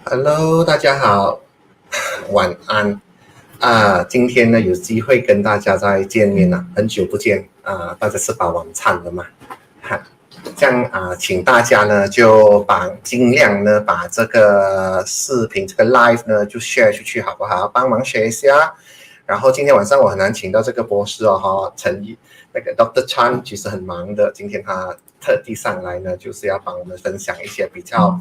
Hello， 大家好，晚安今天呢有机会跟大家再见面了，很久不见大家吃饱晚餐了吗？这样请大家呢就尽量呢把这个视频这个 live 呢就 share 出去好不好？帮忙 share 一下。然后今天晚上我很难请到这个博士那个 Dr. Chan 其实很忙的，今天他特地上来呢，就是要帮我们分享一些比较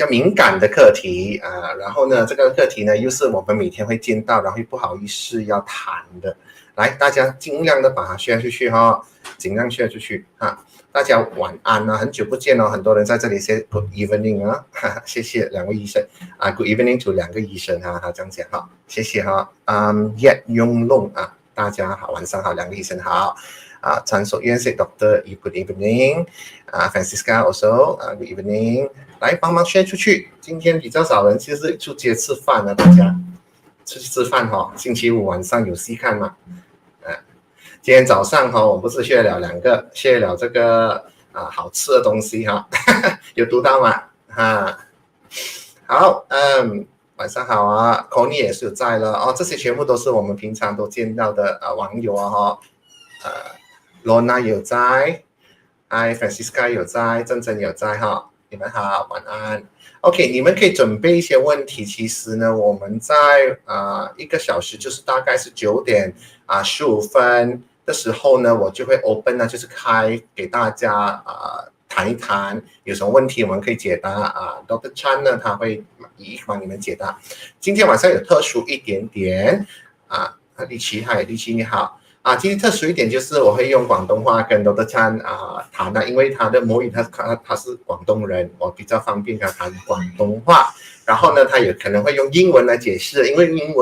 敏感的课题然后呢，这个课题呢又是我们每天会见到，然后又不好意思要谈的。来，大家尽量的把它 share 出去尽量 share 出去大家晚安很久不见很多人在这里说 Good evening 谢谢两位医生Good evening to 两个医生这样讲谢谢叶雍龙大家好，晚上好，两个医生好陈淑燕 say Doctor Good evening Francisca also Good evening 来帮忙 share 出去，今天比较少人，其实出街吃饭大家出去吃饭星期五晚上有戏看吗？今天早上我不是share了这个好吃的东西有读到吗？好晚上好Connie 也是有在了这些全部都是我们平常都见到的网友Lona 有在Francisca 有在，珍珍有在你们好，晚安。OK， 你们可以准备一些问题。其实呢，我们在1个小时，就是大概是9点15分的时候呢，我就会 open 就是开给大家谈一谈，有什么问题我们可以解答Dr. Chan 呢，他会一一帮你们解答。今天晚上有特殊一点点丽琪你好。今天特殊一点就是我会用广东话跟 Dr. Chan 谈因为他的母语他是广东人，我比较方便跟他谈广东话。然后呢，他也可能会用英文来解释，因为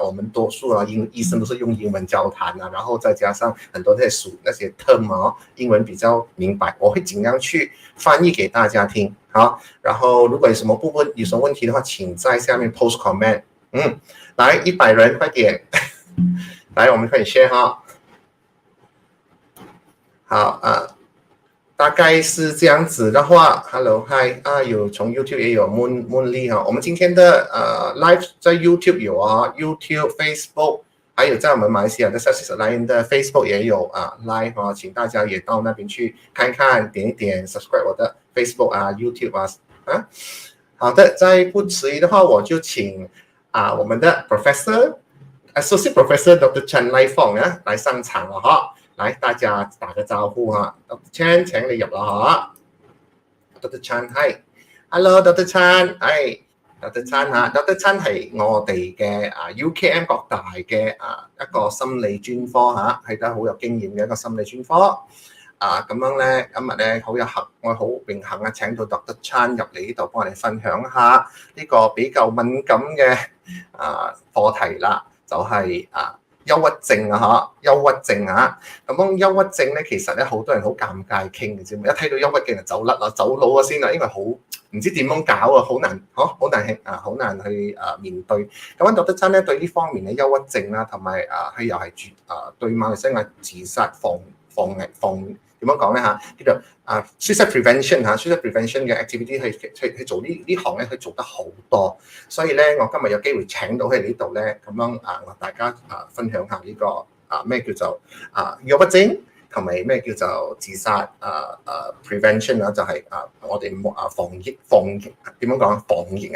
我们多数医生都是用英文交谈然后再加上很多那些 term 英文比较明白，我会尽量去翻译给大家听。好，然后如果有什么部分有什么问题的话，请在下面 post comment。来100人快点。来，我们可以 share 好大概是这样子的话 ，Hello Hi 有从 YouTube 也有 Moon Lee 我们今天的live 在 YouTube 有YouTube Facebook 还有在我们马来西亚的 Subscribe 的 Facebook 也有live 请大家也到那边去看看，点一点 subscribe 我的 Facebook YouTube 好的，再不迟疑的话，我就请我们的 Associate Professor Dr. Chan Lai Fong 来上场了来大家打個招呼Dr. Chan 請你入啦Dr. Chan hi Hello Dr. Chan Dr. Chan Dr. Chan 係我哋嘅UKM 國大嘅一個心理專科係得好有經驗嘅一個心理專科咁樣咧，今日咧我好榮幸請到 Dr. Chan 入嚟呢度幫我哋分享下呢個比較敏感嘅課題啦。就係憂鬱症憂鬱症咁樣憂鬱症咧，其實咧好多人好尷尬傾嘅啫，一睇到憂鬱症就走甩走佬先因為好唔知點樣搞好難好難去面對。咁Dr. Chan咧對呢方面嘅憂鬱症啦，同埋佢又係對馬來西亞自殺防點樣講咧叫做suicide prevention 嘅 activity 去做呢行咧，佢做得好多，所以咧我今日有機會請到佢呢度咧，咁樣大家分享下呢個咩叫做憂鬱症，同埋咩叫做自殺prevention 就係我哋防疫點樣講防疫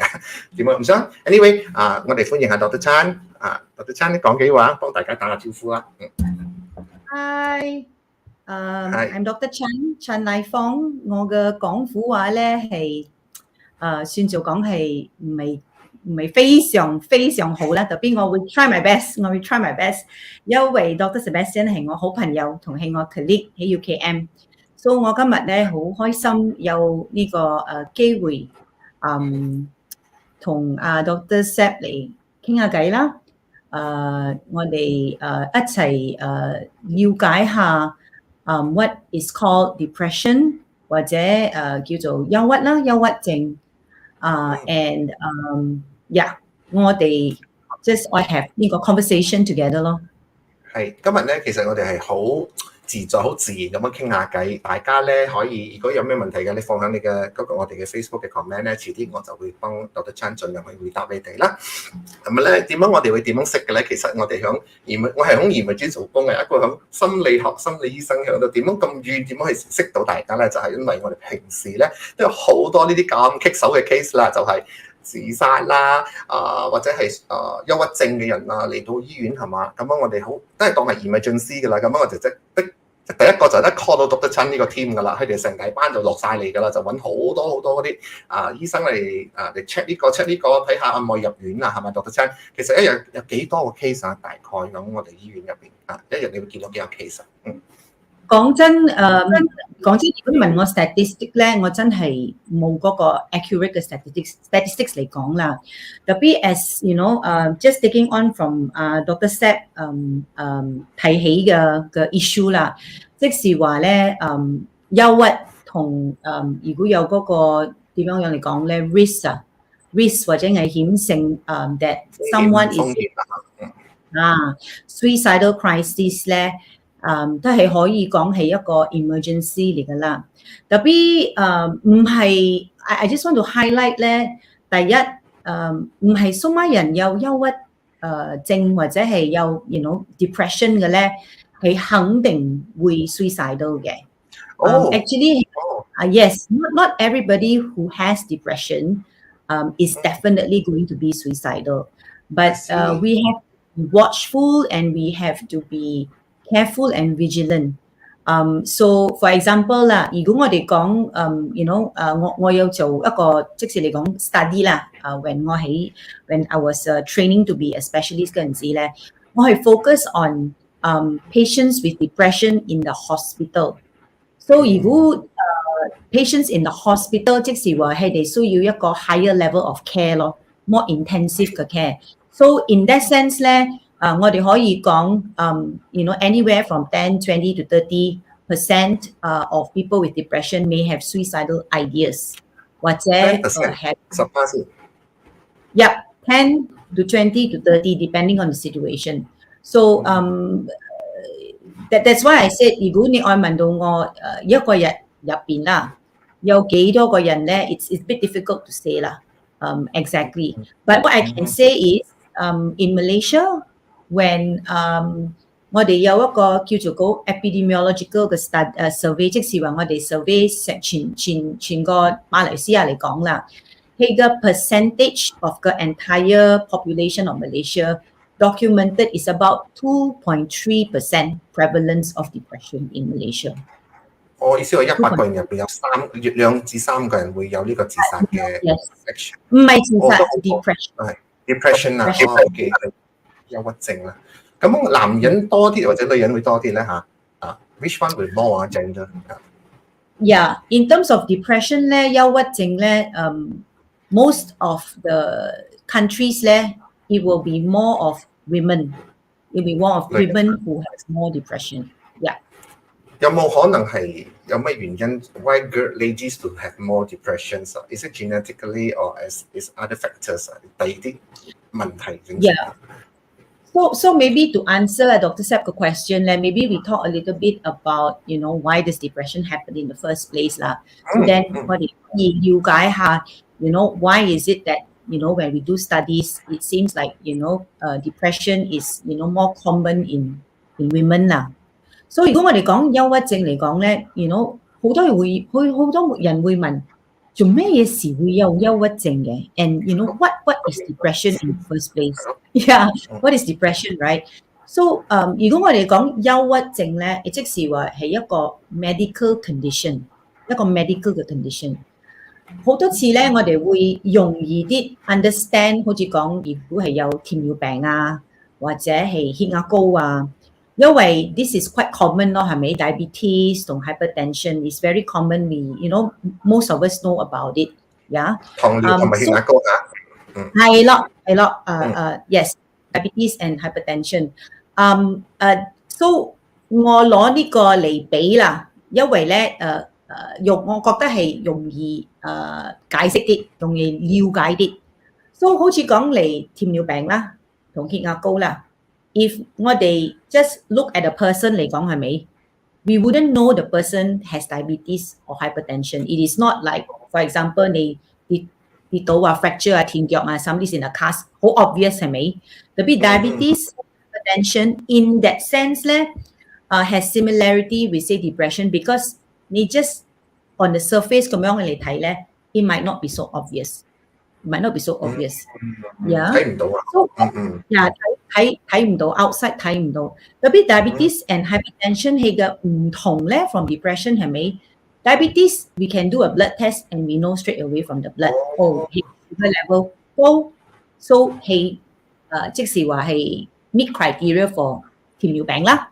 點樣唔想 anyway 我哋歡迎下 Dr. Chan，Dr. Chan 你講幾話，幫大家打下招呼啦。I'm Dr. Chan Lai Fong。我嘅廣府話咧係算做講係唔係非常好啦，特別我會 try my best，因為 Dr. Sebastian 係我好朋友同係我 colleague 喺 UKM， 所以我今日咧好開心有呢個機會同Dr. Seb 嚟傾下偈啦。我哋一齊了解下what is called depression 或者叫做憂鬱症and我哋 just I have 呢個 conversation together 咯。係今日咧，其實我哋係好自在、好自然咁樣傾下偈。大家咧可以，如果有咩問題嘅，你放喺你嘅嗰個我哋嘅 Facebook 嘅 comment 咧，遲啲我就會幫Dr. Chan 盡量去回答你哋啦。咁咧點樣我哋會點樣識嘅咧？其實我係響移民處做工嘅，一個響心理學、心理醫生響度，點樣咁遠點樣去識到大家咧？就係因為我哋平時咧都有好多呢啲咁棘手嘅 case 啦，就係自殺啦，或者係憂鬱症嘅人啊嚟到醫院係嘛？咁樣我哋好都係當係emergency㗎啦。咁樣我哋第一個就一 call 到Dr. Chan呢個 team 㗎啦，佢哋成大班就落晒嚟㗎啦，就揾好多嗰啲醫生嚟check 呢個 check 呢個，睇下可唔可以入院啊？係咪 Dr. Chan？其實一日有幾多個 case 啊？大概咁我哋醫院入邊一日你會見到幾個 case 啊？講真，如果你問我 statistic 咧，我真係冇嗰個 accurate 嘅 statistics 嚟講啦。特別 as you know，just taking on from Dr. Sep 提起嘅 issue 啦，即是話咧憂鬱同如果有嗰個點樣嚟講咧 risk 或者危險性that someone is suicidal crisis 咧。都係可以講係一個 emergency 嚟㗎啦。特別唔係 I just want to highlight 咧，第一唔係所有人有憂鬱症或者係有 depression 嘅咧，係肯定會 suicidal 嘅。Actually, yes, not everybody who has depression is definitely going to be suicidal, but we have to be watchful and we have to be careful and vigilant. So for example 啦，如果我哋講我有做一個即是嚟講 study 啦，when I was training to be a specialist 嗰陣時咧，我係 focus on patients with depression in the hospital. So 如果patients in the hospital 即是話係哋需要一個 higher level of care 咯，more intensive 嘅 care. So in that sense 咧。我哋可以講anywhere from 10, 20 to 30% of people with depression may have suicidal ideas 或者 have 10 to 20 to 30 depending on the situation. So that's why I said 如果你愛問到我一個日入邊啦，有幾多個人咧 it's a bit difficult to say 啦exactly. But what I can say is in Malaysia,when 我哋有一個叫做 epidemiological 嘅survey， 即是話我哋 survey 全個馬來西亞嚟講啦，佢嘅 percentage of the entire population of Malaysia documented is about 2.3% prevalence of depression in Malaysia. 我意思係100個人入邊有2至3個人會有呢個自殺嘅 action， 唔係自殺 depression 啊，憂鬱症啦。咁男人多啲或者女人會多啲咧嚇？Which one will more gender？ Yeah, in terms of depression 咧，憂鬱症咧，most of the countries 咧 ，it will be more of women. It will be more of women who has more depression. Yeah. 有冇可能係有咩原因 ？Why ladies to have more depressions? Is it genetically or is other factors? 第二啲問題。Yeah. So maybe to answer Dr. Sep's question, maybe we talk a little bit about why does depression happen in the first place lah. So then 我哋可以了解下why is it that when we do studies it seems like depression is more common in women 啦。所以如果我哋講憂鬱症嚟講咧好多人會問做咩嘢事會有憂鬱症嘅 ？And what is depression in the first place? Yeah, what is depression, right? So 如果我哋講憂鬱症咧，即是話係一個 medical condition， 一個 medical 嘅 condition。好多次咧，我哋會容易啲 understand， 好似講如果係有糖尿病啊，或者係血壓高啊。因為 this is quite common 咯，係咪 ？diabetes 同 hypertension is very common. Most of us know about it. Yeah. 糖尿同埋血壓高啊。係咯。Yes, diabetes and hypertension. So 我攞呢個嚟比啦，因為咧我覺得係容易解釋啲，容易了解啲。So 好似講嚟糖尿病啦，同血壓高啦。If 我哋 just look at a person 嚟講係咪 we wouldn't know the person has diabetes or hypertension. It is not like, for example, 你到話 fracture 啊、斷腳啊 somebody's in a cast 好 obvious 係咪？特別 diabetes hypertension in that sense 咧has similarity with say depression because 你 just on the surface 咁樣嚟睇咧 it might not be so obvious. It might not be so obvious. Yeah. 睇唔到啊。So, yeah, 睇唔到 outside 睇唔到。特別 diabetes and hypertension 係嘅唔同咧 from depression 係咪？Diabetes, we can do a blood test and we know straight away from the blood. His sugar level low, so 即是話係 meet criteria for 糖尿病啦。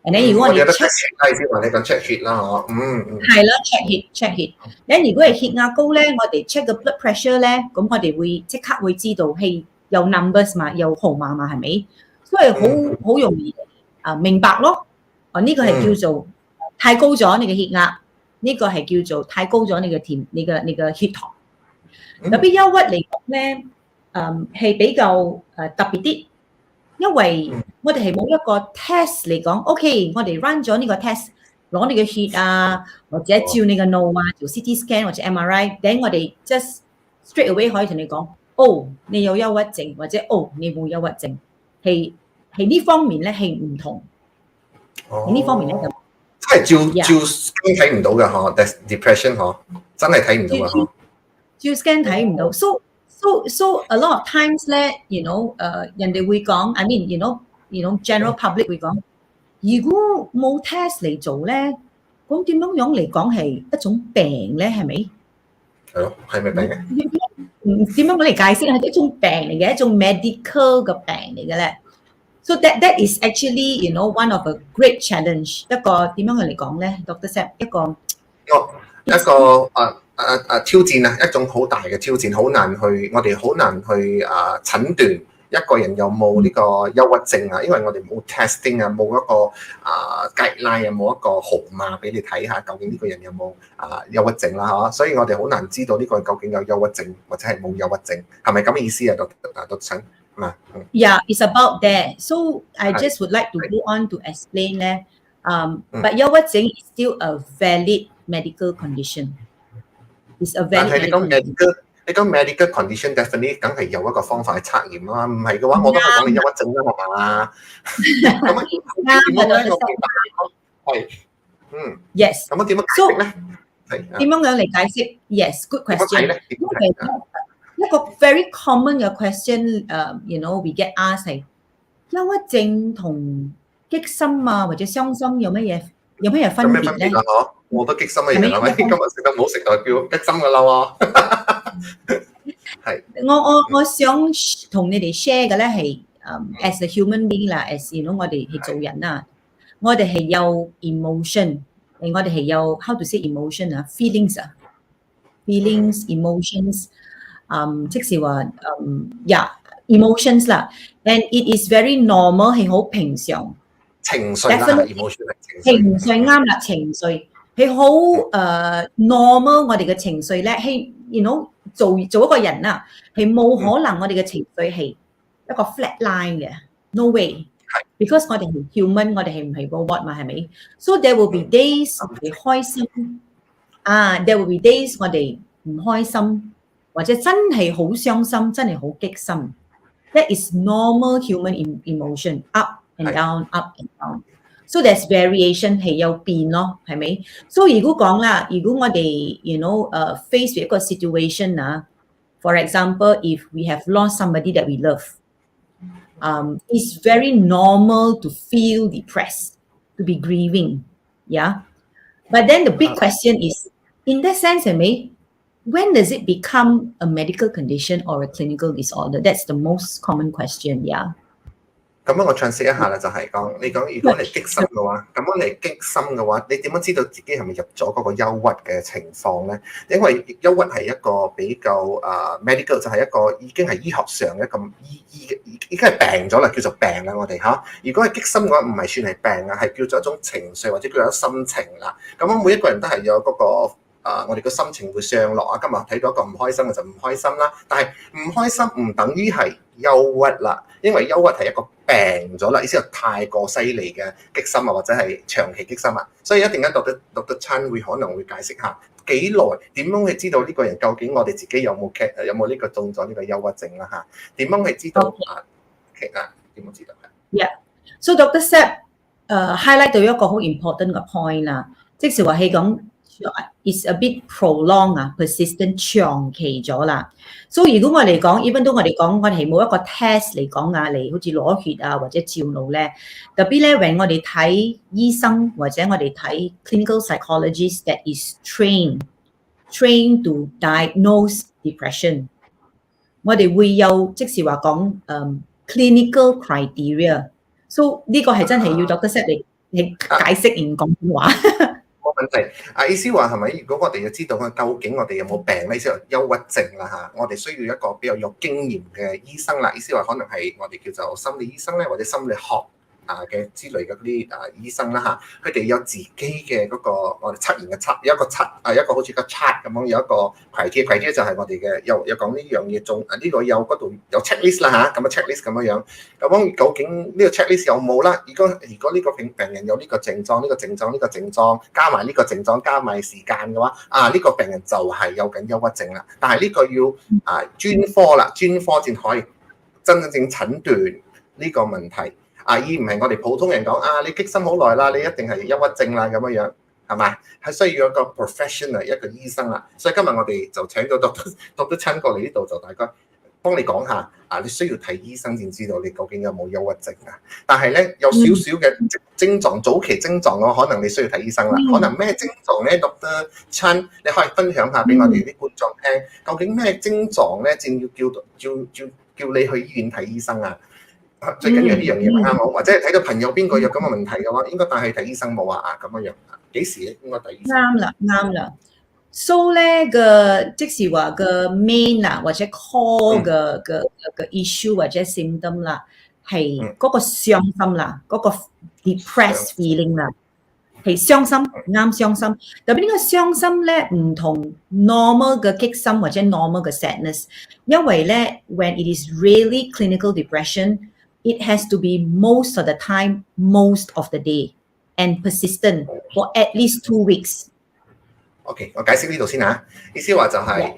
And then 如果我哋 check 血先話你講 check 血啦，係啦 check 血。咁如果係血壓高咧，我哋 check 個 blood pressure 咧，咁我哋會即刻會知道係有 numbers 嘛，有號碼嘛，係咪？所以好容易明白咯。呢個係叫做太高咗你嘅血壓。呢個係叫做太高咗你嘅血糖。特別憂鬱嚟講咧，係比較特別啲，因為我哋係冇一個 test 嚟講 ，OK， 我哋 run 咗呢個 test， 攞你嘅血啊，或者照你嘅腦啊，做 CT scan 或者 MRI， 等我哋 just straight away 可以同你講，哦，你有憂鬱症，或者哦，你冇憂鬱症，係呢方面咧係唔同。喺呢方面咧就。真係照 scan 睇唔到嘅嗬 ，depression 嗬，真係睇唔到嘅嗬。照 scan 睇唔到 ，so a lot of times 咧，you know，人哋會講 ，I mean，you know，general public 會講，如果冇 test 嚟做咧，咁點樣嚟講係一種病咧？係咪？係咯，係咪病嘅？點樣嚟解釋係一種病嚟嘅，一種 medical 嘅病嚟嘅咧。So that is actually, you know, one of a great challenge. 一個點樣嚟講咧 ，Dr. Sam 一個挑戰啊，一種好大嘅挑戰，好難去，我哋好難去診斷一個人有冇呢個憂鬱症啊，因為我哋冇 testing 啊，冇一個guideline 啊，冇一個號碼俾你睇下究竟呢個人有冇憂鬱症啦嚇，所以我哋好難知道呢個究竟有憂鬱症或者係冇憂鬱症，係咪咁嘅意思啊，Dr. Chan？Yeah, it's about that. So I just would like to go on to explain that. But 憂鬱症 is still a valid medical condition. It's a valid. 但係你講 medical condition definitely 梗係有一個方法去測驗啦，唔係嘅話我都可以講你憂鬱症啦，係嘛？咁點樣咧？我明白。係，yes。咁點樣解釋咧？點樣嚟解釋 ？Yes, good question. 一個 very common 嘅 question，you know we get asked 係憂鬱症同激心啊或者傷心有乜嘢分別咧？我都激心嘅人係咪？今日食得唔好食就叫激心㗎啦喎。係。我想同你哋 share 嘅咧係as a human being 啦 ，as you know 我哋係做人啊，我哋係有 emotion， 我哋係有 how to say emotion 啊 feelings 啊 feelings emotions。即是話emotions 啦 ，and it is very normal 係好平常。情緒啦 ，emotion 係情緒啱啦，情緒係好normal。我哋嘅情緒咧係 you know 做一個人啊，係冇可能我哋嘅情緒係一個 flat line 嘅 ，no way。because 我哋係 human， 我哋係唔係 robot 嘛，係咪 ？So there will be days 我哋開心，there will be days 我哋唔開心。或者真係好傷心，真係好激心。That is normal human emotion, up and down, up and down. So there's variation 係有變咯，係咪？所以如果講啦，如果我哋 you know face with 一個 situation 啊 ，for example, if we have lost somebody that we love, it's very normal to feel depressed, to be grieving, yeah. But then the big question is, in that sense, 係咪？When does it become a medical condition or a clinical disorder? That's the most common question, yeah. 咁樣我詳細一下啦，就係講你講，如果你激心嘅話，咁樣你激心嘅話，你點樣知道自己係咪入咗嗰個憂鬱嘅情況咧？因為憂鬱係一個比較medical， 就係一個已經係醫學上一個已經係病咗啦，叫做病啦，我哋嚇。如果係激心嘅話，唔係算係病啊，係叫做一種情緒或者叫做心情啦。咁樣每一個人都係有嗰個。我哋個心情會上落啊！今日睇到一個唔開心嘅就唔開心啦，但係唔開心唔等於係憂鬱啦，因為憂鬱係一個病咗啦，意思係太過犀利嘅激心啊，或者係長期激心啊，所以一定間Dr. Chan 會可能會解釋下幾耐點樣去知道呢個人究竟我哋自己有冇呢個中咗呢個憂鬱症啦嚇？點樣去知道點樣知道？Yeah，so Dr. Sep highlight 到一個好 important 嘅 point 啦，即是話係講 is a bit prolong 啊 ，persistent 長期咗啦。所以如果我哋講 even though 我哋講我哋係冇一個 test 嚟講啊，嚟好似攞血啊或者照腦咧，特別咧 when 我哋睇醫生或者我哋睇 clinical psychologist that is trained to diagnose depression， 我哋會有即是話講clinical criteria。So 呢個係真係要 Dr. Sep 嚟解釋唔講普通話。冇問題。意思話係咪？如果我哋要知道究竟我哋有冇病咧，意思話憂鬱症啦嚇，我哋需要一個比較有經驗嘅醫生啦。意思話可能係我哋叫做心理醫生咧，或者心理學嘅之類嘅嗰啲醫生啦嚇，佢哋有自己嘅嗰個我哋測驗嘅測，有一個好似個 chart 咁樣，有一個criteria就係我哋嘅有講呢樣嘢中呢個有嗰度有 checklist 啦嚇，咁啊 checklist 咁樣，咁究竟呢個 checklist 有冇啦？如果呢個病人有呢個症狀、呢個症狀、呢個症狀，加埋呢個症狀加埋時間嘅話，呢個病人就係有緊憂鬱症啦。但係呢個要專科啦，專科先可以真正診斷呢個問題。而唔係我哋普通人講你激心好耐啦，你一定係憂鬱症啦咁樣，係咪？係需要一個 professional 一個醫生啦。所以今日我哋就請到 Dr. Chan 過嚟呢度，就大概幫你講下你需要睇醫生先知道你究竟有冇憂鬱症啊。但係咧有少少嘅症狀，早期症狀嘅可能你需要睇醫生啦。可能咩症狀咧 ，Dr. Chan 你可以分享下俾我哋啲觀眾聽，究竟咩症狀咧，正要叫你去醫院睇醫生啊？最緊要呢樣嘢咪啱我，或者睇到朋友邊個有咁嘅問題嘅話，應該帶去睇醫生冇咁樣幾時應該睇醫生？啱啦。So 咧嘅即是話嘅 main 或者 core 嘅 issue 或者 symptom 啦，係嗰個傷心啦，嗰個 depressed feeling 啦，係傷心，啱傷心。特別呢個傷心咧唔同 normal 嘅激心或者 normal 嘅 sadness， 因為咧 when it is really clinical depression。It has to be most of the time, most of the day, and persistent for at least 2 weeks. OK， 我解釋呢度先嚇。意思話就係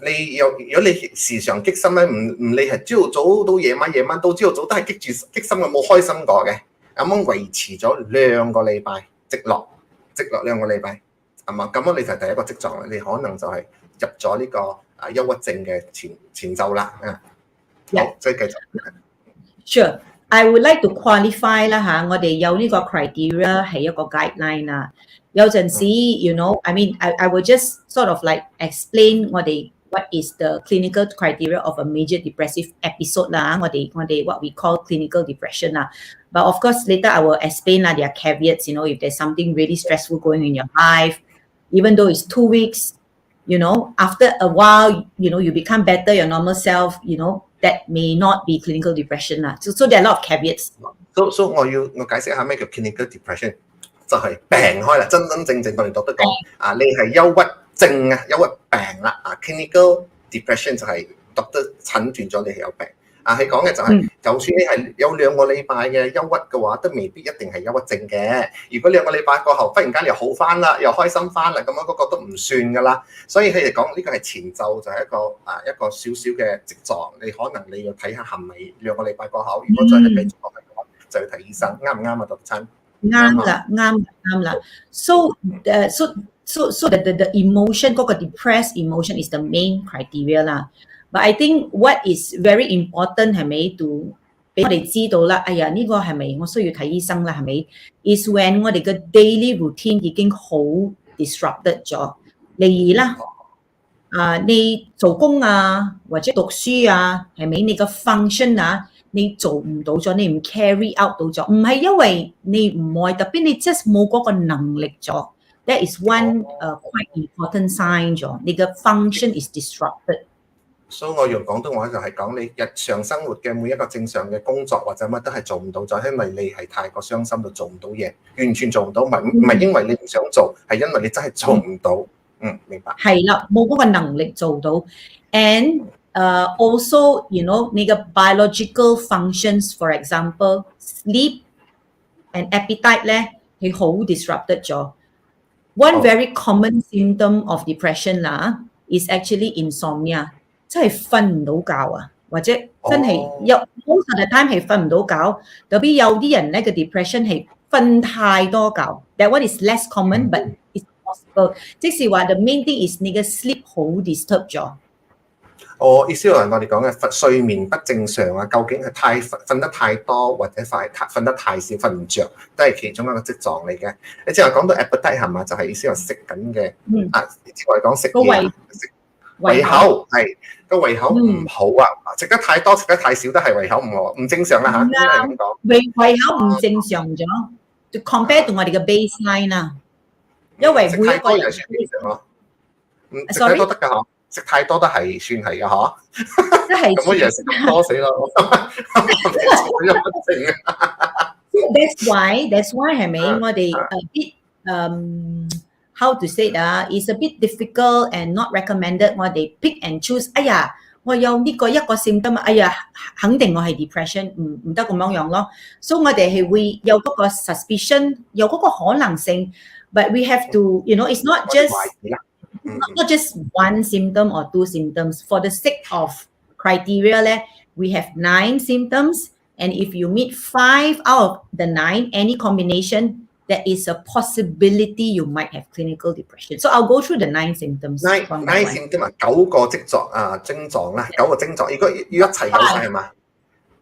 你如果你時常激心咧，唔理係朝早到夜晚到朝早都係激心嘅，冇開心過嘅，咁樣維持咗2個禮拜，直落2個禮拜，係嘛？咁樣你就係第一個跡狀啦，你可能就係入咗呢個憂鬱症嘅前奏啦。好，再繼續。Sure, I would like to qualify 啦嚇，我哋有呢個 criteria 係一個 guideline 啦。有陣時 I mean, I will just sort of like explain 我哋 what is the clinical criteria of a major depressive episode 啦。我哋 what we call clinical depression 啦。But of course later I will explain 啦 there are caveats, if there's something really stressful going in your life, even though it's 2 weeks, after a while, you become better, your normal self, that may not be clinical depression 啦。So there are a lot of caveats. So 我解釋下咩叫 clinical depression， 就係病開啦，真正我哋讀得講你係憂鬱症憂鬱病啦clinical depression 就係讀得診斷咗你係有病。佢講嘅就係，就算你係有2個禮拜嘅憂鬱嘅話，都未必一定係憂鬱症嘅。如果2個禮拜過後，忽然間又好翻啦，又開心翻啦，咁樣嗰個都唔算噶啦。所以佢哋講呢個係前奏，就係一個少少嘅跡狀。你可能你要睇下係咪2個禮拜過後，如果再係繼續落去嘅話，就要睇醫生，啱唔啱啊，Dr. Chan？啱啦。So the emotion 嗰個 depressed emotion is the main criteria 啦。But I think what is very important 係咪to俾我哋知道啦？哎呀，呢個係咪我需要睇醫生啦？係咪 ？Is when 我哋嘅 daily routine 已經好 disrupted 咗。例如啦，你做工或者讀書係咪？你個 function你做唔到咗，你唔 carry out 到咗，唔係因為你唔愛，特別你 just 冇嗰個能力咗。That is one quite important sign 咗，你嘅 function is disrupted。所以我用廣東話就係講你日常生活嘅每一個正常嘅工作或者乜都係做唔到咗，因為你係太過傷心到做唔到嘢，完全做唔到，唔係因為你唔想做，係因為你真係做唔到。明白。係啦，冇嗰個能力做到。And also那個 biological functions for example sleep and appetite 咧係好 disrupted 咗。One very common symptom of depression 啦 is actually insomnia， 真係瞓唔到覺啊，或者真係有 most of the time 係瞓唔到覺，特別有啲人咧嘅 depression 係瞓太多覺。That one is less common but it's possible。即是話 the main thing is 你嘅 sleep 好 disturb 咗。意思係我哋講嘅睡眠不正常啊，究竟係瞓得太多或者瞓得太少，瞓唔着，都係其中一個跡狀嚟嘅。你之後講到 appetite 係嘛，就係意思係食緊嘅，我哋講食嘢，胃口係個胃口唔好啊，食得太多食得太少都係胃口唔正常啦嚇，應該係咁講。胃口唔正常咗 ，to compare 到我哋嘅 baseline 啊，因為每一個人食太多得㗎嗬。食太多都係算係嘅嗬，咁我日日食咁多死咯。That's why 係咪我哋a bit how to say 啊 ，is a bit difficult and not recommended。我哋 pick and choose。哎呀，我有呢個一個 symptom， 哎呀，肯定我係 depression， 唔得咁樣咯。所以我哋係會有嗰個 suspicion， 有嗰個可能性。But we have to it's not just one symptom or two symptoms. For the sake of criteria, we have 9 symptoms, and if you meet 5 out of the 9, any combination, there is a possibility you might have clinical depression. So I'll go through the 9 symptoms. 9 symptoms 啊，9個症狀啦，9個症狀，如果要一齊有晒係嘛？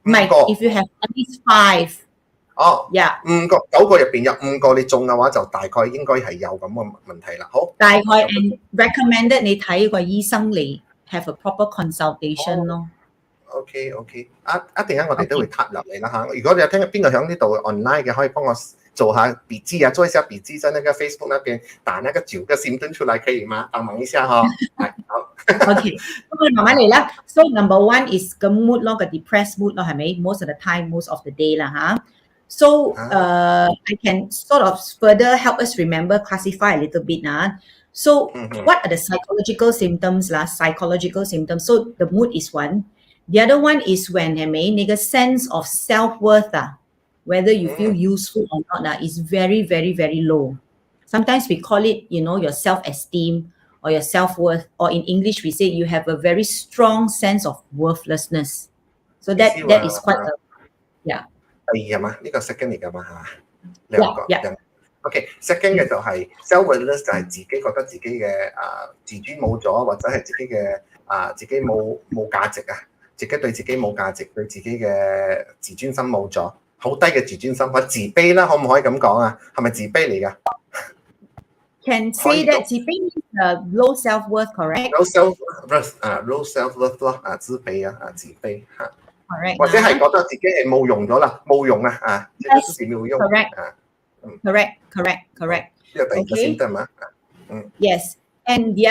唔係 ，if you have at least 5。5個9個入邊有5個你中嘅話，就大概應該係有咁嘅問題啦。好，大概 and recommended 你睇個醫生嚟 have a proper consultation 咯。OK， 一陣間我哋都會撻入嚟啦嚇。如果你有聽邊個喺呢度 online 嘅，可以幫我做下筆記啊，做一下筆記，在那個 Facebook 那邊打那個9個 symptom 出來可以嗎？幫忙一下哈。好。OK， 咁我慢慢嚟啦。So number 1 is 個 mood 咯，個 depressed mood 咯，係咪 ？Most of the time, most of the day 啦嚇。So I can sort of further help us remember, classify a little bit. So what are the psychological symptoms? Psychological symptoms. So the mood is one. The other one is when the sense of self-worth, whether you feel useful or not, is very, very, very low. Sometimes we call it, your self-esteem or your self-worth, or in English we say you have a very strong sense of worthlessness. So that is quite第二係嘛？呢個 second 嚟㗎嘛係嘛？兩個。OK，second 嘅就係 self-worthless， 就係自己覺得自己嘅自尊冇咗，或者係自己嘅自己冇價值啊，自己對自己冇價值，對自己嘅自尊心冇咗，好低嘅自尊心，或者自卑啦，可唔可以咁講啊？係咪自卑嚟㗎？Can say that 自卑 means low self-worth, correct? Low self-worth 咯，自卑啊，自卑嚇。Correct， 或者係覺得自己係冇用咗啦，冇用啊，即係自己冇用。Correct。呢個第二個 symptom 啊。Yes, and the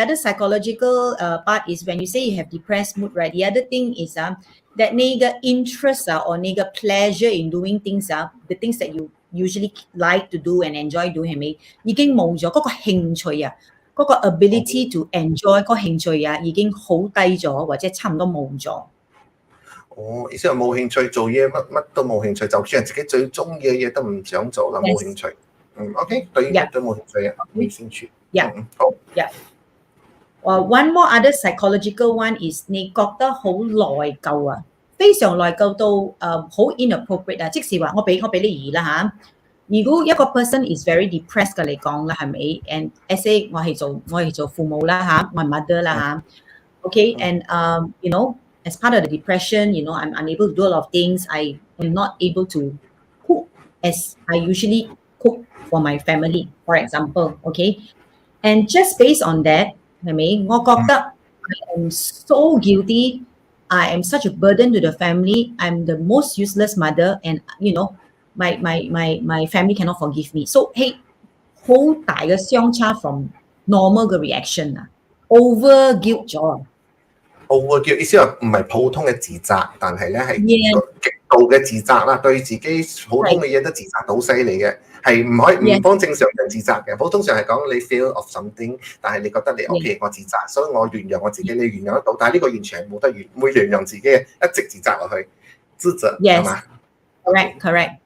other psychological part is when you say you have depressed mood, right? The other thing is that 你嘅 interest or 你嘅 pleasure in doing things the things that you usually like to do and enjoy doing 係咪已經冇咗嗰個興趣啊？嗰個 ability to enjoy 嗰個興趣啊，已經好低咗，或者差唔多冇咗。意思係冇興趣做嘢，乜都冇興趣，就算係自己最中意嘅嘢都唔想做啦，冇興趣。OK， 對呢啲都冇興趣啊，冇興趣。好。One more other psychological one is 你覺得好內疚啊，非常內疚到好 inappropriate 啊，即是話我俾你疑啦嚇。如果一個 person is very depressed 嘅嚟講啦，係咪 ？And say 我係做父母啦嚇，我係 mother 啦嚇。OK，and as part of the depression, I'm unable to do a lot of things. I am not able to cook as I usually cook for my family, for example. Okay, and just based on that, 係咪？我覺得 I am so guilty. I am such a burden to the family. I'm the most useless mother, and my family cannot forgive me. So hey, 好大嘅相差 from normal 嘅 reaction over guilt 咗。叫意思話唔係普通嘅自責，但係咧係極度嘅自責啦，對自己普通嘅嘢都自責到犀利嘅，係唔可以唔幫正常人自責嘅。普通常係講你 feel of something， 但係你覺得你 OK， 我自責，所以我原諒我自己，你原諒得到，但係呢個完全係冇得原諒自己嘅，一直自責落去，自責係嘛 ？Correct.